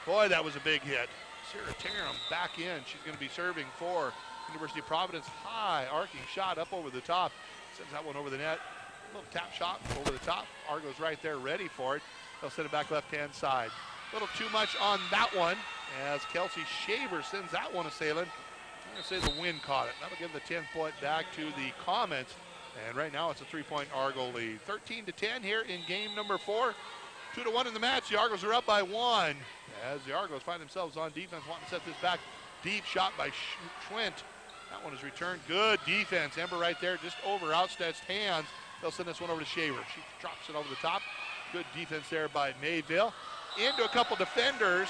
A: Boy, that was a big hit. Sarah Tarum back in. She's going to be serving for University of Providence. High arcing shot up over the top. Sends that one over the net. A little tap shot over the top. Argo's right there ready for it. They'll send it back left-hand side. A little too much on that one as Kelsey Shaver sends that one a sailing. I'm going to say the wind caught it. That'll give the 10-point back to the Comets. And right now it's a 3-point Argo lead. 13-10 here in game number 4. 2-1 in the match. The Argos are up by 1. As the Argos find themselves on defense, wanting to set this back. Deep shot by Schwint. That one is returned. Good defense. Ember right there, just over outstretched hands. They'll send this one over to Shaver. She drops it over the top. Good defense there by Mayville. Into a couple defenders.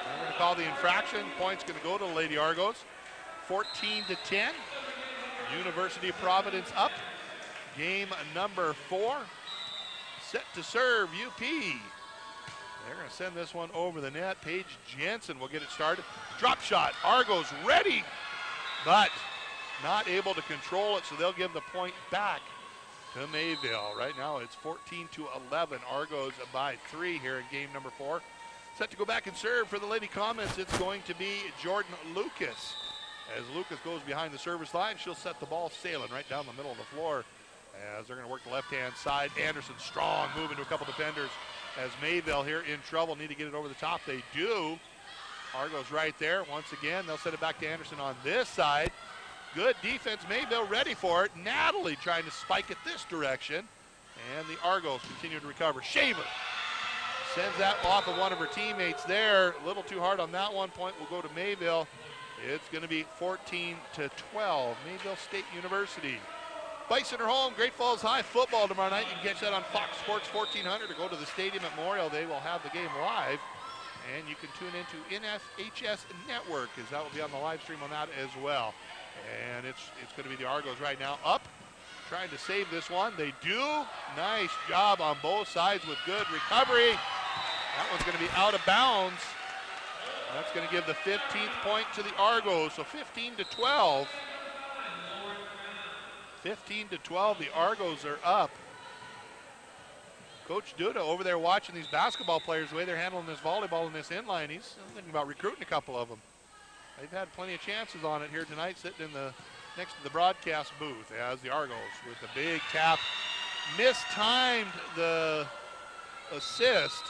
A: We're going to call the infraction. Point's going to go to the Lady Argos. 14-10. University of Providence up. Game number 4. Set to serve UP. They're going to send this one over the net. Paige Jensen will get it started. Drop shot. Argos ready, but not able to control it, so they'll give the point back to Mayville. Right now it's 14-11. Argos by 3 here in game number 4. Set to go back and serve for the Lady Comets. It's going to be Jordan Lucas. As Lucas goes behind the service line, she'll set the ball sailing right down the middle of the floor. As they're going to work the left-hand side. Anderson strong, moving to a couple defenders. As Mayville here in trouble, need to get it over the top. They do. Argos right there. Once again, they'll set it back to Anderson on this side. Good defense. Mayville ready for it. Natalie trying to spike it this direction. And the Argos continue to recover. Shaver sends that off of one of her teammates there. A little too hard on that one. Point will go to Mayville. It's going to be 14-12. Mayville State University. Bison are home. Great Falls High football tomorrow night. You can catch that on Fox Sports 1400 or go to the stadium at Memorial. They will have the game live. And you can tune into NFHS Network, as that will be on the live stream on that as well. And it's going to be the Argos right now up, trying to save this one. They do. Nice job on both sides with good recovery. That one's going to be out of bounds. That's going to give the 15th point to the Argos. So 15-12. 15-12, the Argos are up. Coach Duda over there watching these basketball players, the way they're handling this volleyball and this inline. He's thinking about recruiting a couple of them. They've had plenty of chances on it here tonight, sitting in the next to the broadcast booth. As the Argos with the big tap, mistimed the assist.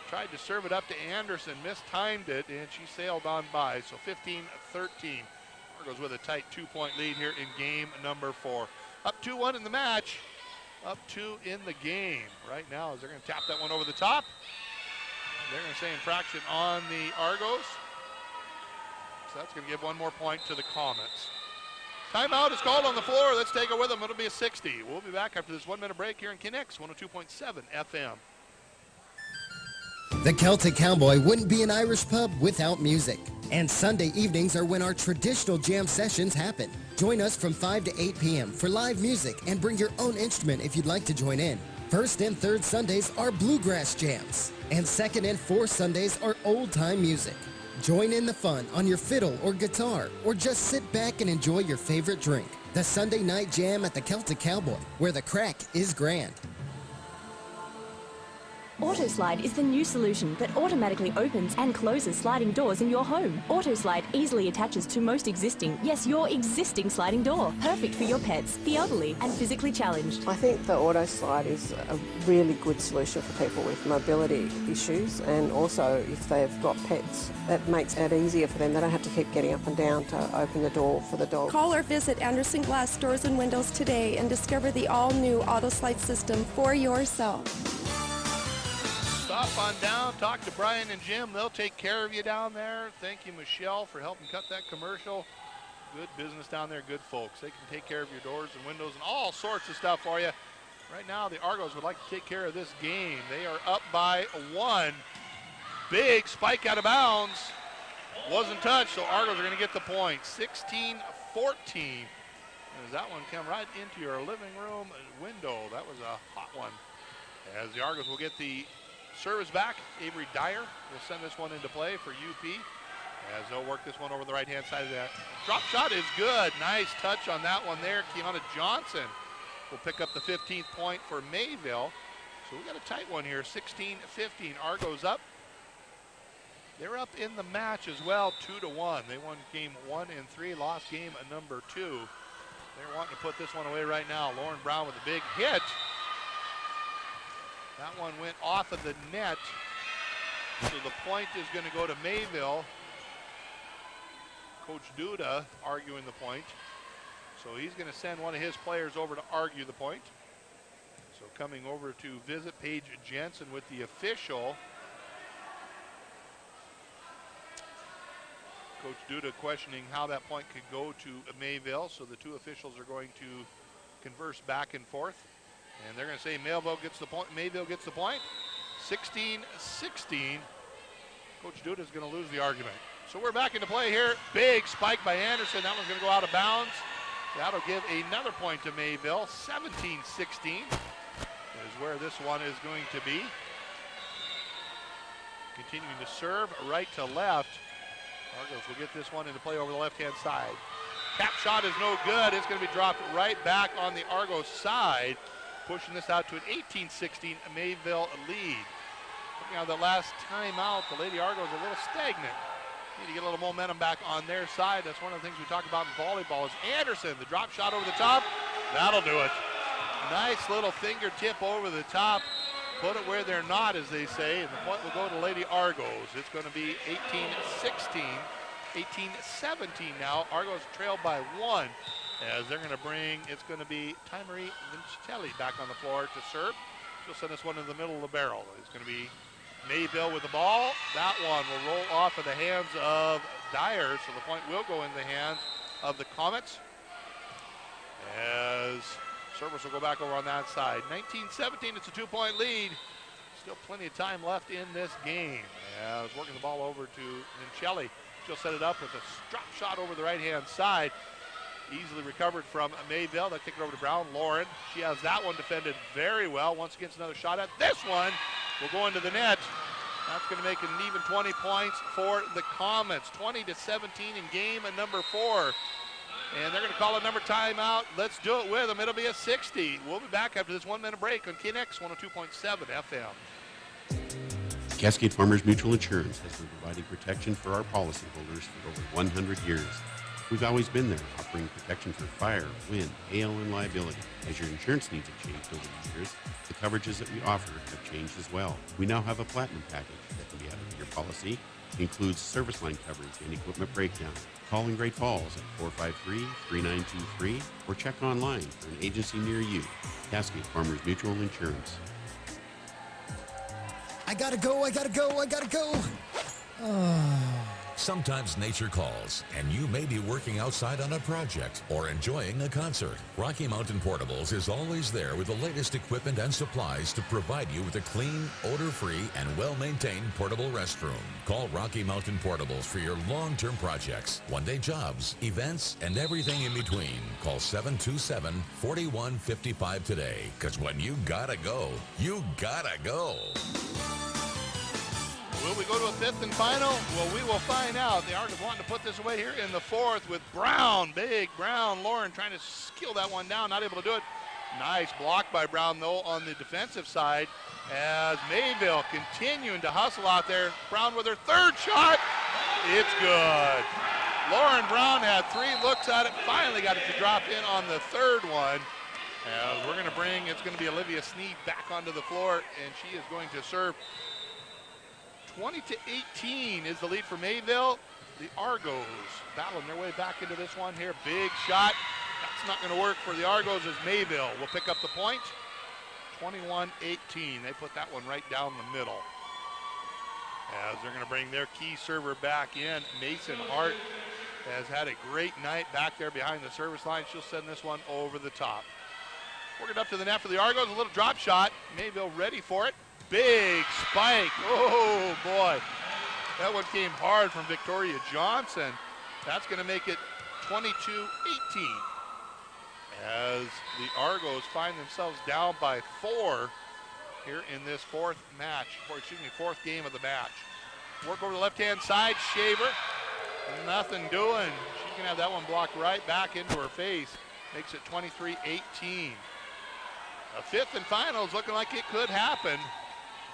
A: Tried to serve it up to Anderson, mistimed it, and she sailed on by. So 15-13. Argos with a tight 2-point lead here in game number 4. Up 2-1 in the match, up 2 in the game. Right now, as they're going to tap that one over the top. They're going to say infraction on the Argos. So that's going to give one more point to the Comets. Timeout is called on the floor. Let's take it with them. It'll be a 60. We'll be back after this 1-minute break here in Kinnicks, 102.7 FM.
C: The Celtic Cowboy wouldn't be an Irish pub without music. And Sunday evenings are when our traditional jam sessions happen. Join us from 5 to 8 p.m. for live music and bring your own instrument if you'd like to join in. First and third Sundays are bluegrass jams. And second and fourth Sundays are old-time music. Join in the fun on your fiddle or guitar, or just sit back and enjoy your favorite drink. The Sunday night jam at the Celtic Cowboy, where the crack is grand.
E: AutoSlide is the new solution that automatically opens and closes sliding doors in your home. AutoSlide easily attaches to most existing, yes, your existing sliding door. Perfect for your pets, the elderly, and physically challenged.
F: I think the AutoSlide is a really good solution for people with mobility issues, and also if they've got pets, that makes it easier for them. They don't have to keep getting up and down to open the door for the dog.
G: Call or visit Anderson Glass Doors and Windows today and discover the all-new AutoSlide system for yourself.
A: Stop on down, talk to Brian and Jim. They'll take care of you down there. Thank you, Michelle, for helping cut that commercial. Good business down there, good folks. They can take care of your doors and windows and all sorts of stuff for you. Right now, the Argos would like to take care of this game. They are up by 1. Big spike out of bounds. Wasn't touched, so Argos are going to get the point. 16-14. As that one come right into your living room window. That was a hot one. As the Argos will get the service back. Avery Dyer will send this one into play for UP as they'll work this one over the right-hand side of that. Drop shot is good. Nice touch on that one there. Kiana Johnson will pick up the 15th point for Mayville. So we got a tight one here, 16-15. Argos up. They're up in the match as well, 2-1. They won game 1 and 3, lost game number 2. They're wanting to put this one away right now. Lauren Brown with a big hit. That one went off of the net, so the point is going to go to Mayville. Coach Duda arguing the point. So he's going to send one of his players over to argue the point. So coming over to visit Paige Jensen with the official. Coach Duda questioning how that point could go to Mayville. So the two officials are going to converse back and forth. And they're going to say Mayville gets the point. Mayville gets the point. 16-16. Coach Duda is going to lose the argument. So we're back into play here. Big spike by Anderson. That one's going to go out of bounds. That'll give another point to Mayville. 17-16 is where this one is going to be. Continuing to serve right to left. Argos will get this one into play over the left-hand side. Cap shot is no good. It's going to be dropped right back on the Argos side, pushing this out to an 18-16 Mayville lead. Looking at the last time out, the Lady Argos a little stagnant. Need to get a little momentum back on their side. That's one of the things we talk about in volleyball is Anderson, the drop shot over the top. That'll do it. Nice little fingertip over the top. Put it where they're not, as they say, and the point will go to Lady Argos. It's going to be 18-16, 18-17 now. Argos trail by 1 as they're going to bring, it's going to be Marie Vincelli back on the floor to serve. She'll send this one in the middle of the barrel. It's going to be Mayville with the ball. That one will roll off of the hands of Dyer, so the point will go in the hands of the Comets as service will go back over on that side. 19-17, it's a 2-point lead. Still plenty of time left in this game. As working the ball over to Vincelli. She'll set it up with a drop shot over the right-hand side. Easily recovered from Mayville. They'll kick it over to Brown. Lauren, she has that one defended very well. Once again, another shot at this one. Will go into the net. That's going to make it an even 20 points for the Comets. 20-17 in game number 4. And they're going to call a number timeout. Let's do it with them. It'll be a 60. We'll be back after this 1-minute break on KNX 102.7 FM.
B: Cascade Farmers Mutual Insurance has been providing protection for our policyholders for over 100 years. We've always been there, offering protection for fire, wind, hail, and liability. As your insurance needs have changed over the years, the coverages that we offer have changed as well. We now have a platinum package that can be added to your policy. It includes service line coverage and equipment breakdown. Call in Great Falls at 453-3923 or check online for an agency near you. Cascade Farmers Mutual Insurance.
U: I gotta go.
D: Sometimes nature calls, and you may be working outside on a project or enjoying a concert. Rocky Mountain Portables is always there with the latest equipment and supplies to provide you with a clean, odor-free, and well-maintained portable restroom. Call Rocky Mountain Portables for your long-term projects, one-day jobs, events, and everything in between. Call 727-4155 today, because when you gotta go, you gotta go.
A: Will we go to a 5th and final? Well, we will find out. The Argos wanting to put this away here in the 4th with Brown. Big Brown. Lauren trying to skill that one down. Not able to do it. Nice block by Brown, though, on the defensive side as Mayville continuing to hustle out there. Brown with her 3rd shot. It's good. Lauren Brown had 3 looks at it. Finally got it to drop in on the 3rd one. We're going to bring, it's going to be Olivia Sneed back onto the floor, and she is going to serve. 20-18 is the lead for Mayville. The Argos battling their way back into this one here. Big shot. That's not going to work for the Argos as Mayville will pick up the point. 21-18. They put that one right down the middle. As they're going to bring their key server back in. Mason Hart has had a great night back there behind the service line. She'll send this one over the top. Working up to the net for the Argos. A little drop shot. Mayville ready for it. Big spike. Oh, boy. That one came hard from Victoria Johnson. That's going to make it 22-18 as the Argos find themselves down by 4 here in this 4th game of the match. Work over the left-hand side. Shaver. Nothing doing. She can have that one blocked right back into her face. Makes it 23-18. A 5th and final is looking like it could happen.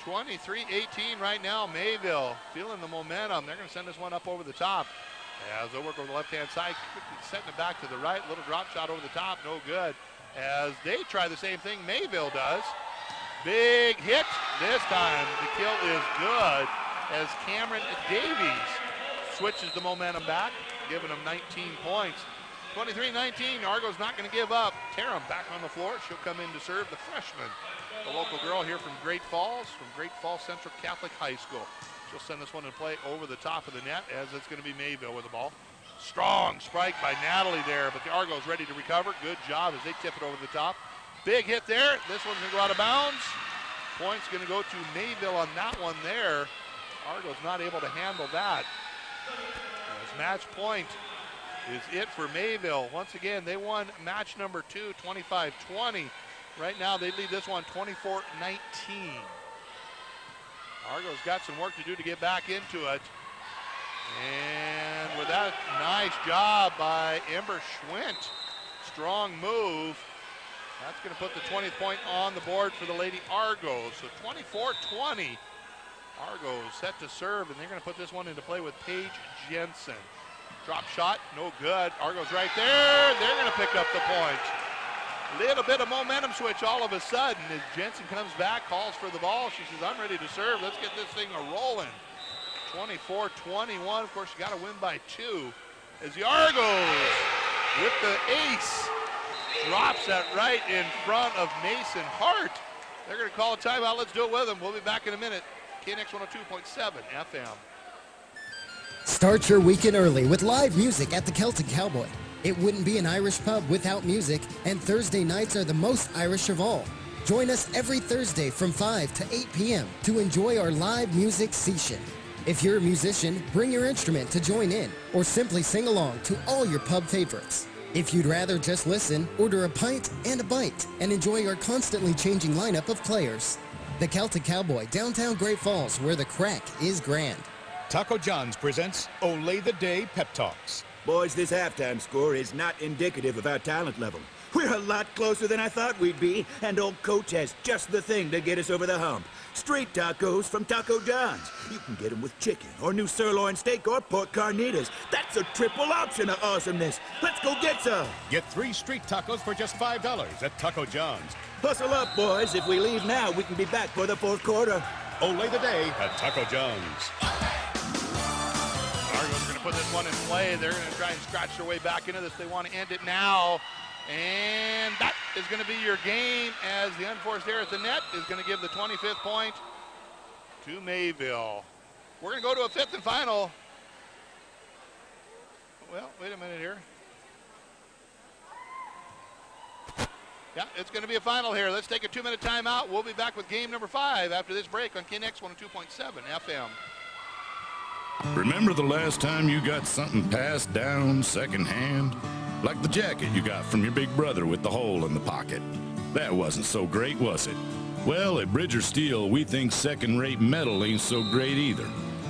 A: 23-18 right now. Mayville feeling the momentum. They're going to send this one up over the top. As they work over the left-hand side, quickly setting it back to the right. Little drop shot over the top, no good. As they try the same thing Mayville does. Big hit. This time the kill is good as Cameron Davies switches the momentum back, giving them 19 points. 23-19, Argo's not going to give up. Tarum back on the floor. She'll come in to serve the freshman, the local girl here from Great Falls Central Catholic High School. She'll send this one in play over the top of the net, as it's going to be Mayville with the ball. Strong strike by Natalie there, but the Argo's ready to recover. Good job as they tip it over the top. Big hit there. This one's going to go out of bounds. Point's going to go to Mayville on that one there. Argo's not able to handle that. As match point is it for Mayville. Once again, they won match number 2, 25-20. Right now, they lead this one 24-19. Argo's got some work to do to get back into it. And with that, nice job by Ember Schwint. Strong move. That's going to put the 20th point on the board for the Lady Argos. So 24-20. Argos set to serve, and they're going to put this one into play with Paige Jensen. Drop shot, no good. Argos right there. They're going to pick up the point. Little bit of momentum switch all of a sudden as Jensen comes back, calls for the ball. She says, I'm ready to serve. Let's get this thing a-rolling. 24-21. Of course, you got to win by 2. As the Argos, with the ace, drops that right in front of Mason Hart. They're going to call a timeout. Let's do it with them. We'll be back in a minute. KNX 102.7 FM.
U: Start your weekend early with live music at the Celtic Cowboy. It wouldn't be an Irish pub without music, and Thursday nights are the most Irish of all. Join us every Thursday from 5 to 8 p.m. to enjoy our live music session. If you're a musician, bring your instrument to join in, or simply sing along to all your pub favorites. If you'd rather just listen, order a pint and a bite and enjoy our constantly changing lineup of players. The Celtic Cowboy, downtown Great Falls, where the crack is grand.
N: Taco John's presents Olay the Day Pep Talks.
O: Boys, this halftime score is not indicative of our talent level. We're a lot closer than I thought we'd be, and old coach has just the thing to get us over the hump. Street tacos from Taco John's. You can get them with chicken, or new sirloin steak, or pork carnitas. That's a triple option of awesomeness. Let's go get some.
N: Get 3 street tacos for just $5 at Taco John's.
O: Hustle up, boys. If we leave now, we can be back for the fourth quarter.
N: Olay the Day at Taco John's.
A: Argo's going to put this one in play. They're going to try and scratch their way back into this. They want to end it now. And that is going to be your game, as the unforced error at the net is going to give the 25th point to Mayville. We're going to go to a 5th and final. Well, wait a minute here. Yeah, it's going to be a final here. Let's take a 2-minute timeout. We'll be back with game number 5 after this break on KNX 102.7 FM.
P: Remember the last time you got something passed down secondhand? Like the jacket you got from your big brother with the hole in the pocket. That wasn't so great, was it? Well, at Bridger Steel, we think second-rate metal ain't so great either.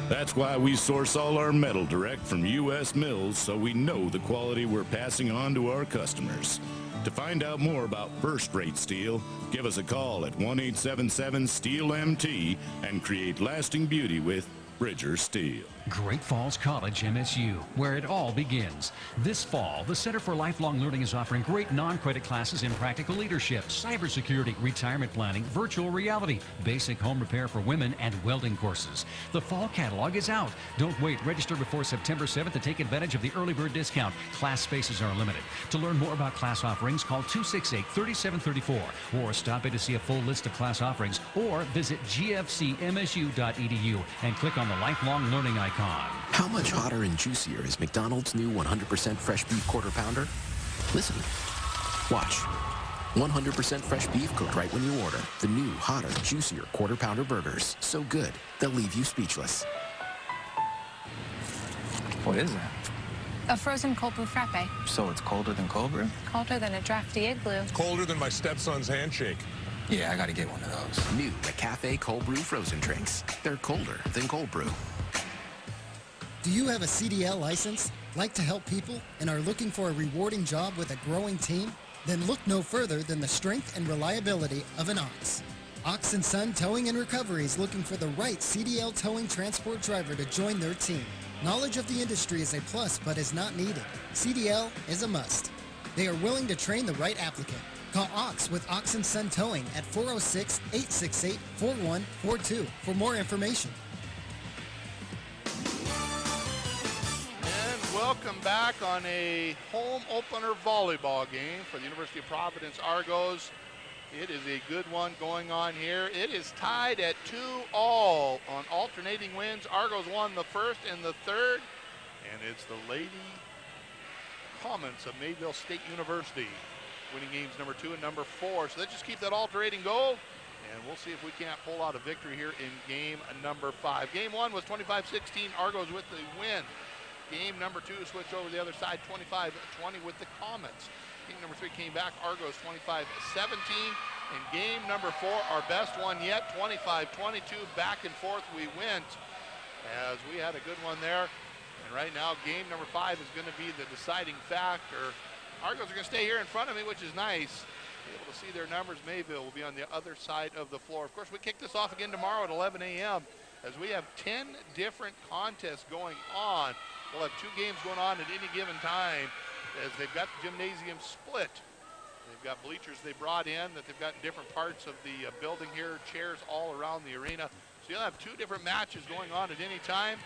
P: That's why we source all our metal direct from U.S. mills, so we know the quality we're passing on to our customers. To find out more about first-rate steel, give us a call at 1-877-STEEL-MT and create lasting beauty with Bridger Steel.
K: Great Falls College MSU, where it all begins. This fall, the Center for Lifelong Learning is offering great non-credit classes in practical leadership, cybersecurity, retirement planning, virtual reality, basic home repair for women, and welding courses. The fall catalog is out. Don't wait. Register before September 7th to take advantage of the early bird discount. Class spaces are limited. To learn more about class offerings, call 268-3734 or stop in to see a full list of class offerings, or visit gfcmsu.edu and click on the Lifelong Learning icon.
Q: How much hotter and juicier is McDonald's new 100% fresh beef quarter pounder? Listen. Watch. 100% fresh beef cooked right when you order. The new, hotter, juicier quarter pounder burgers. So good, they'll leave you speechless.
R: What is that?
I: A frozen cold brew frappe.
R: So it's colder than cold brew?
I: Colder than a drafty igloo.
L: Colder than my stepson's handshake.
R: Yeah, I gotta get one of those.
Q: New McCafe cold brew frozen drinks. They're colder than cold brew.
U: Do you have a CDL license, like to help people, and are looking for a rewarding job with a growing team? Then look no further than the strength and reliability of an Ox. Ox & Son Towing and Recovery is looking for the right CDL towing transport driver to join their team. Knowledge of the industry is a plus but is not needed. CDL is a must. They are willing to train the right applicant. Call Ox with Ox & Son Towing at 406-868-4142 for more information.
A: Welcome back on a home opener volleyball game for the University of Providence Argos. It is a good one going on here. It is tied at 2-all on alternating wins. Argos won the first and the third, and it's the Lady Comets of Mayville State University winning games number 2 and number 4. So let's just keep that alternating goal, and we'll see if we can't pull out a victory here in game number 5. Game 1 was 25-16, Argos with the win. Game number 2 switched over the other side, 25-20 with the Comets. Game number 3 came back, Argos 25-17. And game number 4, our best one yet, 25-22, back and forth we went, as we had a good one there. And right now, game number 5 is going to be the deciding factor. Argos are going to stay here in front of me, which is nice. Be able to see their numbers. Mayville will be on the other side of the floor. Of course, we kick this off again tomorrow at 11 a.m. as we have 10 different contests going on. We'll have 2 games going on at any given time, as they've got the gymnasium split. They've got bleachers they brought in that they've got in different parts of the building here, chairs all around the arena. So you'll have 2 different matches going on at any time.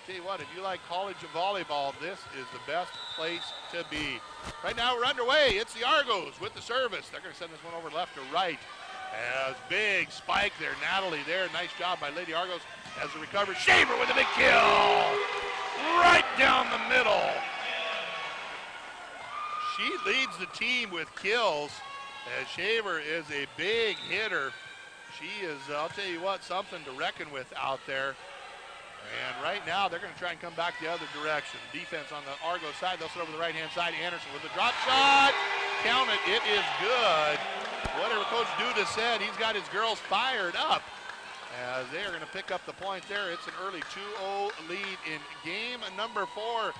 A: Tell you what, if you like college volleyball, this is the best place to be. Right now we're underway. It's the Argos with the service. They're going to send this one over left to right. As big spike there, Natalie there. Nice job by Lady Argos as the recover. Shaver with a big kill. Right down the middle. She leads the team with kills, as Shaver is a big hitter. She is, I'll tell you what, something to reckon with out there. And right now, they're going to try and come back the other direction. Defense on the Argos side, they'll sit over the right-hand side. Anderson with the drop shot. Count it, it is good. Whatever Coach Duda said, he's got his girls fired up, as they are going to pick up the point there. It's an early 2-0 lead in game number 4.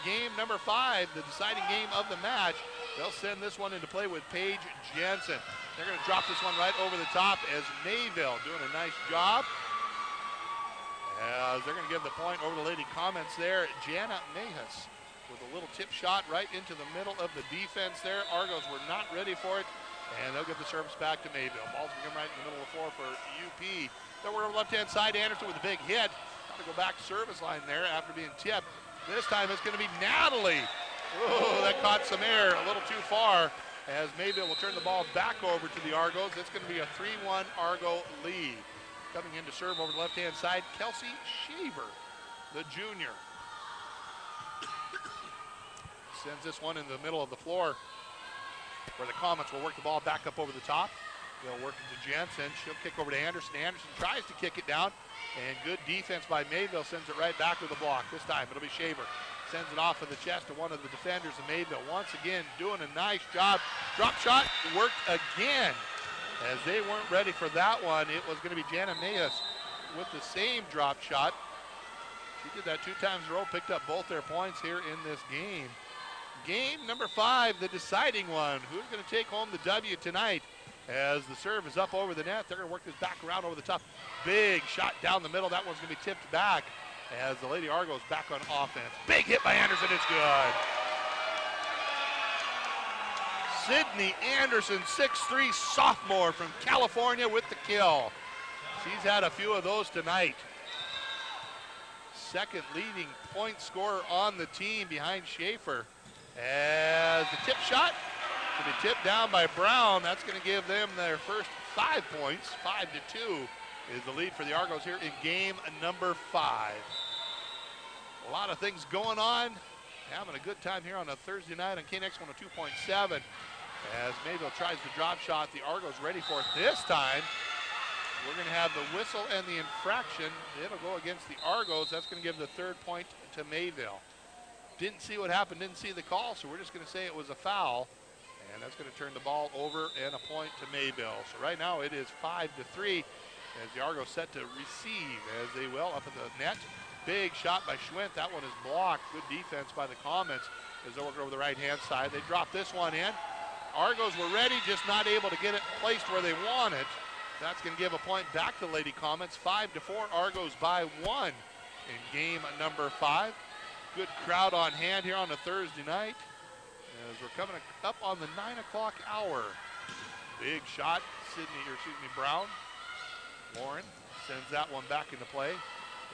A: Game number 5, the deciding game of the match. They'll send this one into play with Paige Jensen. They're going to drop this one right over the top, as Mayville doing a nice job. As they're going to give the point over the Lady Comets there. Jana Mejus with a little tip shot right into the middle of the defense there. Argos were not ready for it, and they'll give the service back to Mayville. Ball's going to come right in the middle of the floor for UP. Then we're over the left-hand side. Anderson with a big hit. Got to go back to service line there after being tipped. This time it's going to be Natalie. Oh, that caught some air a little too far, as Mayville will turn the ball back over to the Argos. It's going to be a 3-1 Argo lead. Coming in to serve over the left-hand side, Kelsey Shaver, the junior. Sends this one in the middle of the floor, where the Comets will work the ball back up over the top. They'll work it to Jensen. She'll kick over to Anderson. Anderson tries to kick it down, and good defense by Mayville sends it right back with the block. This time it'll be Shaver. Sends it off of the chest to one of the defenders of Mayville. Once again, doing a nice job. Drop shot worked again, as they weren't ready for that one. It was going to be Jana Mayus with the same drop shot. She did that 2 times in a row, picked up both their points here in this game. Game number 5, the deciding one. Who's going to take home the W tonight? As the serve is up over the net, they're going to work this back around over the top. Big shot down the middle. That one's going to be tipped back, as the Lady Argos back on offense. Big hit by Anderson. It's good. Sydney Anderson, 6'3", sophomore from California with the kill. She's had a few of those tonight. Second leading point scorer on the team behind Schaefer. As the tip shot to be tipped down by Brown, that's going to give them their first 5 points. 5-2 is the lead for the Argos here in game number 5. A lot of things going on. Having a good time here on a Thursday night on KNX 102.7. As Mayville tries the drop shot, the Argos ready for it this time. We're going to have the whistle and the infraction. It'll go against the Argos. That's going to give the 3rd point to Mayville. Didn't see what happened, didn't see the call, so we're just going to say it was a foul. And that's going to turn the ball over and a point to Mayville. So right now it is 5-3, as the Argos set to receive as they will up at the net. Big shot by Schwint. That one is blocked. Good defense by the Comets as they work over the right-hand side. They drop this one in. Argos were ready, just not able to get it placed where they want it. That's going to give a point back to Lady Comets. 5-4, Argos by 1 in game number 5. Good crowd on hand here on a Thursday night, as we're coming up on the 9 o'clock hour. Big shot, Brown. Lauren sends that one back into play.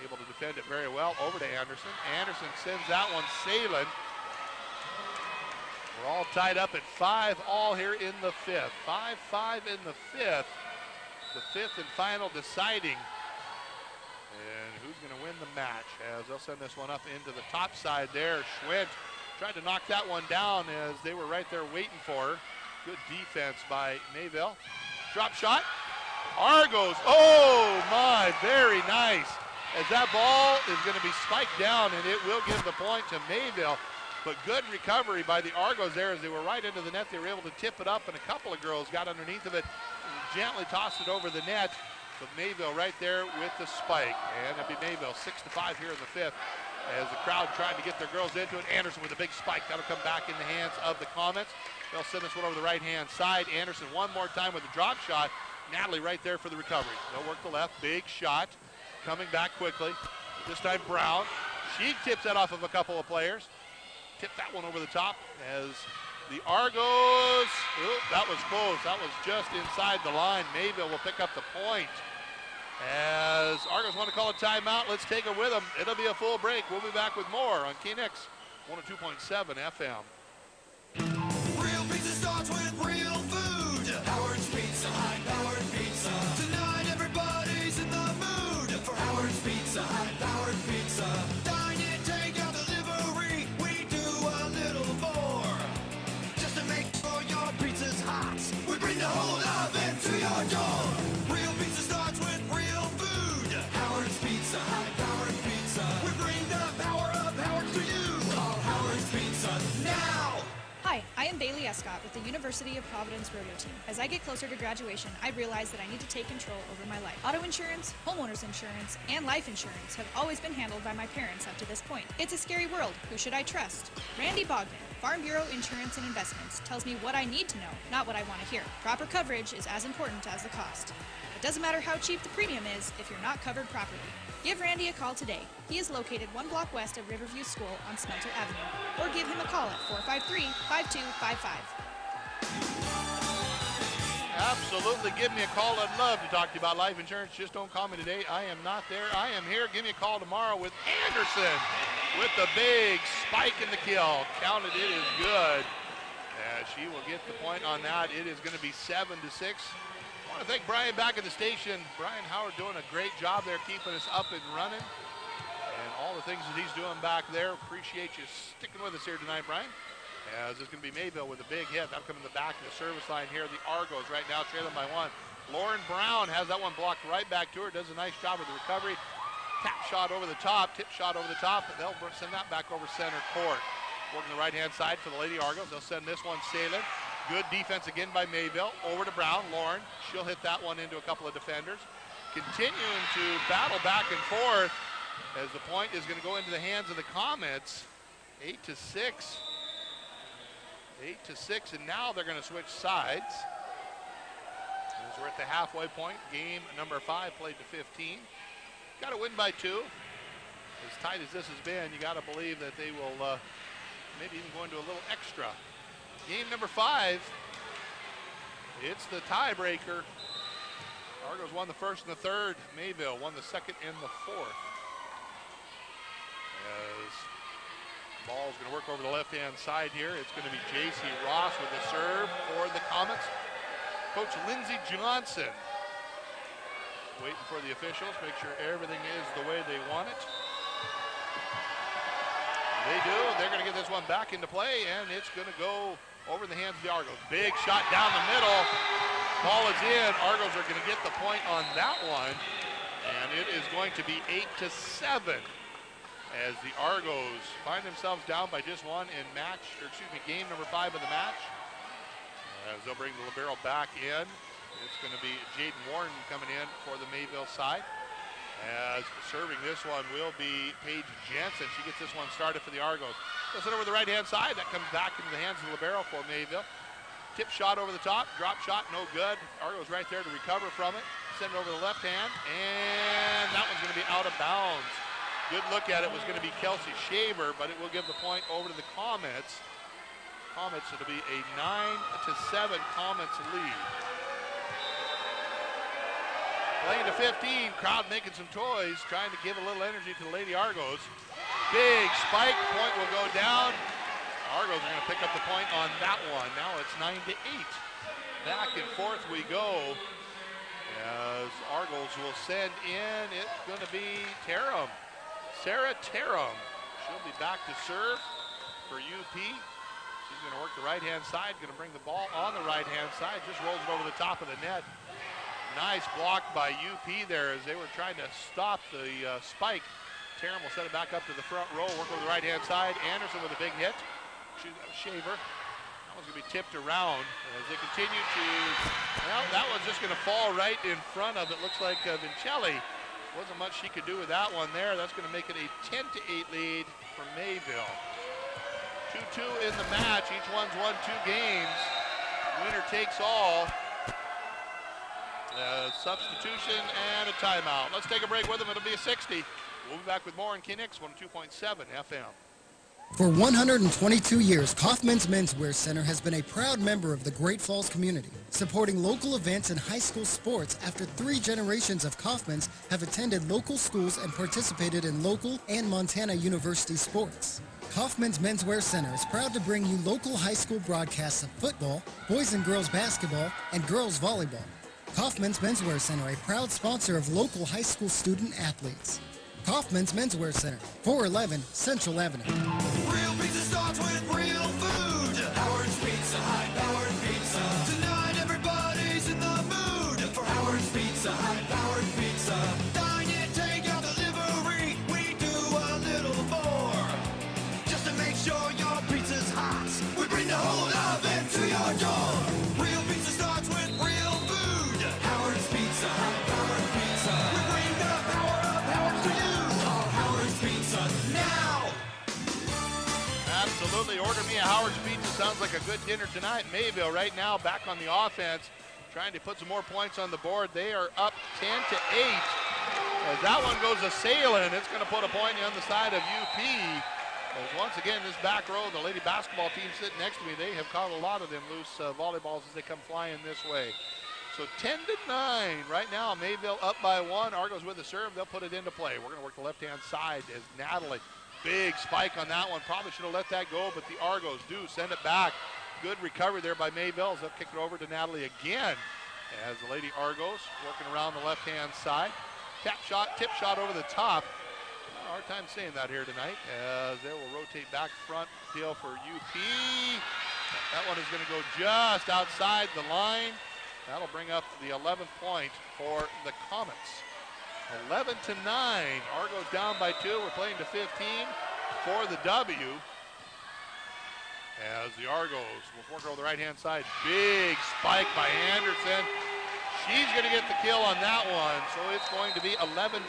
A: able to defend it very well. Over to Anderson. Anderson sends that one sailing. We're all tied up at 5-all here in the fifth. 5-5 in the fifth. The fifth and final deciding. And who's going to win the match? As they'll send this one up into the top side there. Schwint tried to knock that one down as they were right there waiting for her. Good defense by Mayville. Drop shot. Argos. Oh my, very nice. As that ball is going to be spiked down, and it will give the point to Mayville. But good recovery by the Argos there as they were right into the net. They were able to tip it up, and a couple of girls got underneath of it and gently tossed it over the net. But Mayville right there with the spike. And that'd be Mayville 6-5 here in the fifth as the crowd tried to get their girls into it. Anderson with a big spike. That'll come back in the hands of the Comets. They'll send this one over the right-hand side. Anderson one more time with a drop shot. Natalie right there for the recovery. They'll work the left. Big shot. Coming back quickly. This time Brown. She tips that off of a couple of players. Tip that one over the top as the Argos, that was close. That was just inside the line. Mayville will pick up the point. As Argos want to call a timeout, let's take it with them. It'll be a full break. We'll be back with more on KNX 102.7 FM.
H: Real pizza starts with real food. Howard's Pizza Hut, Howard Pizza. Tonight everybody's in the mood for Howard's Pizza Hut, Howard Pizza. Dine in, take out delivery. We do a little more just to make sure your pizza's hot. We bring the whole oven to your door. Real pizza starts with real food. Howard's Pizza Hut, Howard Pizza. We bring the power of Howard to you. Call Howard's Pizza now.
M: Hi, I am Bailey Escott with the University of Providence Rodeo Team. As I get closer to graduation, I realize that I need to take control over my life. Auto insurance, homeowners insurance, and life insurance have always been handled by my parents up to this point. It's a scary world. Who should I trust? Randy Bogman, Farm Bureau Insurance and Investments, tells me what I need to know, not what I want to hear. Proper coverage is as important as the cost. It doesn't matter how cheap the premium is if you're not covered properly. Give Randy a call today. He is located 1 block west of Riverview School on Smelter Avenue. Or give him a call at 453-5255.
A: Absolutely. Give me a call. I'd love to talk to you about life insurance. Just don't call me today. I am not there. I am here. Give me a call tomorrow with Anderson with the big spike in the kill. Counted. It is good. She will get the point on that. It is going to be 7-6. I want to thank Brian back at the station. Brian Howard doing a great job there, keeping us up and running. And all the things that he's doing back there. Appreciate you sticking with us here tonight, Brian. As it's going to be Mayville with a big hit. That'll come in the back of the service line here. The Argos right now trailing by 1. Lauren Brown has that one blocked right back to her. Does a nice job with the recovery. Tap shot over the top, tip shot over the top. They'll send that back over center court. Working the right-hand side for the Lady Argos. They'll send this one sailing. Good defense again by Mayville. Over to Brown. Lauren, she'll hit that one into a couple of defenders. Continuing to battle back and forth as the point is going to go into the hands of the Comets. 8-6. 8-6, and now they're going to switch sides. As we're at the halfway point. Game number 5 played to 15. Got to win by 2. As tight as this has been, you got to believe that they will maybe even go into a little extra. Game number 5, it's the tiebreaker. Argos won the first and the third. Mayville won the second and the fourth. As the ball is going to work over the left-hand side here. It's going to be J.C. Ross with the serve for the Comets. Coach Lindsey Johnson waiting for the officials, make sure everything is the way they want it. They do. They're going to get this one back into play, and it's going to go over the hands of the Argos. Big shot down the middle. Ball is in. Argos are going to get the point on that one, and it is going to be 8-7 as the Argos find themselves down by just one in game number 5 of the match. As they'll bring the libero back in. It's going to be Jaden Warren coming in for the Mayville side. As serving this one will be Paige Jensen. She gets this one started for the Argos. They'll send over the right-hand side. That comes back into the hands of the libero for Mayville. Tip shot over the top. Drop shot, no good. Argos right there to recover from it. Send it over the left hand. And that one's going to be out of bounds. Good look at it was going to be Kelsey Shaver, but it will give the point over to the Comets. Comets, it'll be a 9-7 Comets lead. Playing to 15, crowd making some toys, trying to give a little energy to the Lady Argos. Big spike, point will go down. Argos are going to pick up the point on that one. Now it's 9-8. Back and forth we go. As Argos will send in, it's going to be Tarum. Sarah Tarum. She'll be back to serve for UP. She's going to work the right-hand side, going to bring the ball on the right-hand side, just rolls it over the top of the net. Nice block by UP there as they were trying to stop the spike. Tarum will set it back up to the front row, work over the right-hand side. Anderson with a big hit. She's got a shaver. That one's going to be tipped around as they continue to, well, that one's just going to fall right in front of it. Looks like Vincelli. Wasn't much she could do with that one there. That's going to make it a 10-8 lead for Mayville. 2-2 in the match. Each one's won 2 games. Winner takes all. Substitution and a timeout. Let's take a break with them. It'll be a 60. We'll be back with more in KNX 102.7 FM.
U: For 122 years, Kaufman's Menswear Center has been a proud member of the Great Falls community, supporting local events and high school sports after 3 generations of Kaufman's have attended local schools and participated in local and Montana University sports. Kaufman's Menswear Center is proud to bring you local high school broadcasts of football, boys and girls basketball, and girls volleyball. Kaufman's Menswear Center, a proud sponsor of local high school student athletes. Kaufman's Menswear Center, 411 Central Avenue.
H: Real pizza starts with real food. Howard's Pizza Hut, Howard Pizza. Tonight everybody's in the mood for Howard's Pizza Hut, Howard Pizza. Dine in, take out delivery. We do a little more just to make sure your pizza's hot. We bring the whole oven to your door. Real pizza starts with real food. Howard's Pizza Hut, Howard Pizza. We bring the power of Howard to you. Call Howard's Pizza now.
A: Absolutely. Order me a Howard's Pizza. Sounds like a good dinner tonight. Mayville right now back on the offense, trying to put some more points on the board. They are up 10-8. As that one goes a sailing, it's going to put a point on the side of UP. As once again, this back row, the lady basketball team sitting next to me, they have caught a lot of them loose volleyballs as they come flying this way. So 10-9 right now. Mayville up by 1. Argos with the serve. They'll put it into play. We're going to work the left-hand side as Natalie. Big spike on that one. Probably should have let that go, but the Argos do send it back. Good recovery there by Mayville. They'll kick it over to Natalie again as the Lady Argos working around the left-hand side. Tip shot over the top. Hard time saying that here tonight as they will rotate back front deal for UP. That one is going to go just outside the line. That'll bring up the 11th point for the Comets. 11-9. Argos down by 2. We're playing to 15 for the W. As the Argos will work over the right-hand side. Big spike by Anderson. She's going to get the kill on that one, so it's going to be 11-10.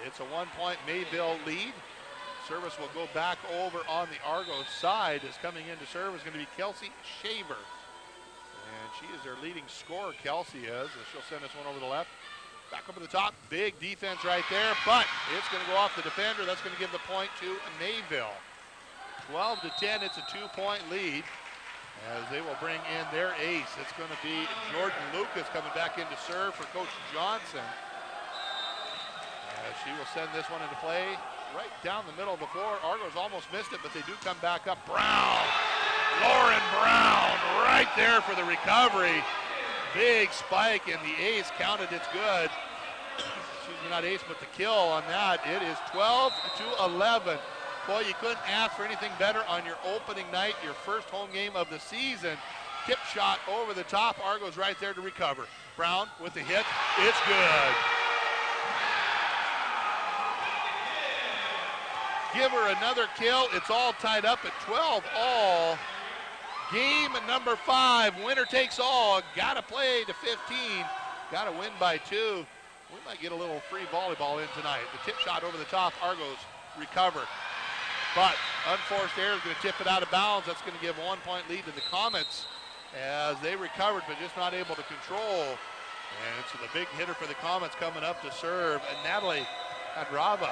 A: It's a 1-point Mayville lead. Service will go back over on the Argos side. As coming into serve is going to be Kelsey Shaver. And she is their leading scorer, Kelsey is. And she'll send this one over the left. Back over the top. Big defense right there, but it's going to go off the defender. That's going to give the point to Mayville. 12-10, it's a 2-point lead as they will bring in their ace. It's going to be Jordan Lucas coming back in to serve for Coach Johnson. She will send this one into play right down the middle of the floor. Argos almost missed it, but they do come back up. Brown, Lauren Brown, right there for the recovery. Big spike, and the ace counted. It's good. Excuse me, not ace, but the kill on that. It is 12-11. Boy, you couldn't ask for anything better on your opening night, your first home game of the season. Tip shot over the top. Argos right there to recover. Brown with the hit. It's good. Give her another kill. It's all tied up at 12 all. Game number 5. Winner takes all. Got to play to 15. Got to win by 2. We might get a little free volleyball in tonight. The tip shot over the top. Argos recover. But unforced error is going to tip it out of bounds. That's going to give a 1-point lead to the Comets as they recovered but just not able to control. And so the big hitter for the Comets coming up to serve, and Natalie Hadrava.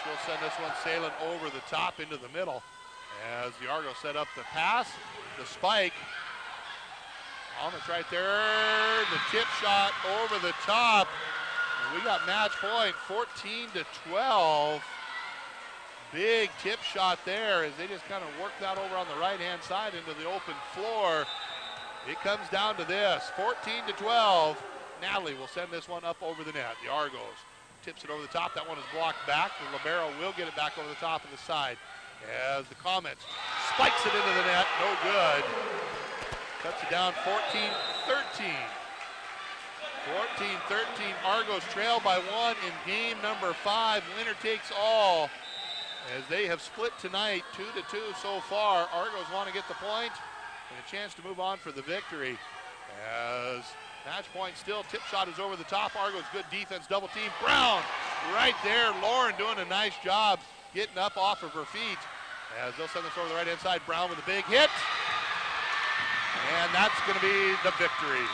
A: She'll send this one sailing over the top into the middle as the Argos set up the pass, the spike Almost right there. The tip shot over the top. And we got match point, 14-12. Big tip shot there as they just kind of worked that over on the right-hand side into the open floor. It comes down to this, 14-12. Natalie will send this one up over the net. The Argos tips it over the top. That one is blocked back. The libero will get it back over the top of the side as the Comets spikes it into the net. No good. Cuts it down 14-13. 14-13. Argos trail by 1 in game number 5. Winner takes all as they have split tonight 2-2 so far. Argos want to get the point and a chance to move on for the victory. As match point still, tip shot is over the top. Argos good defense, double team. Brown right there. Lauren doing a nice job getting up off of her feet as they'll send this over the right hand side. Brown with a big hit. And that's going to be the victory.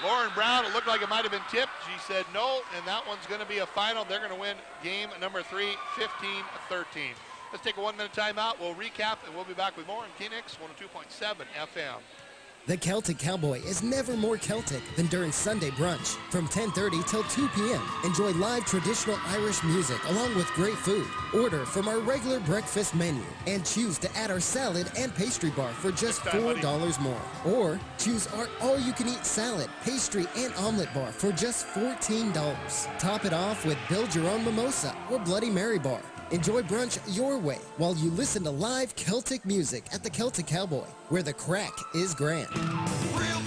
A: Lauren Brown, it looked like it might have been tipped. She said no, and that one's going to be a final. They're going to win game number 3, 15-13. Let's take a 1-minute timeout. We'll recap, and we'll be back with more in Phoenix 102.7 FM.
U: The Celtic Cowboy is never more Celtic than during Sunday brunch. From 10:30 till 2 p.m., enjoy live traditional Irish music along with great food. Order from our regular breakfast menu and choose to add our salad and pastry bar for just $4 more. Or choose our all-you-can-eat salad, pastry, and omelet bar for just $14. Top it off with Build Your Own Mimosa or Bloody Mary bar. Enjoy brunch your way while you listen to live Celtic music at the Celtic Cowboy, where the crack is grand.
H: Real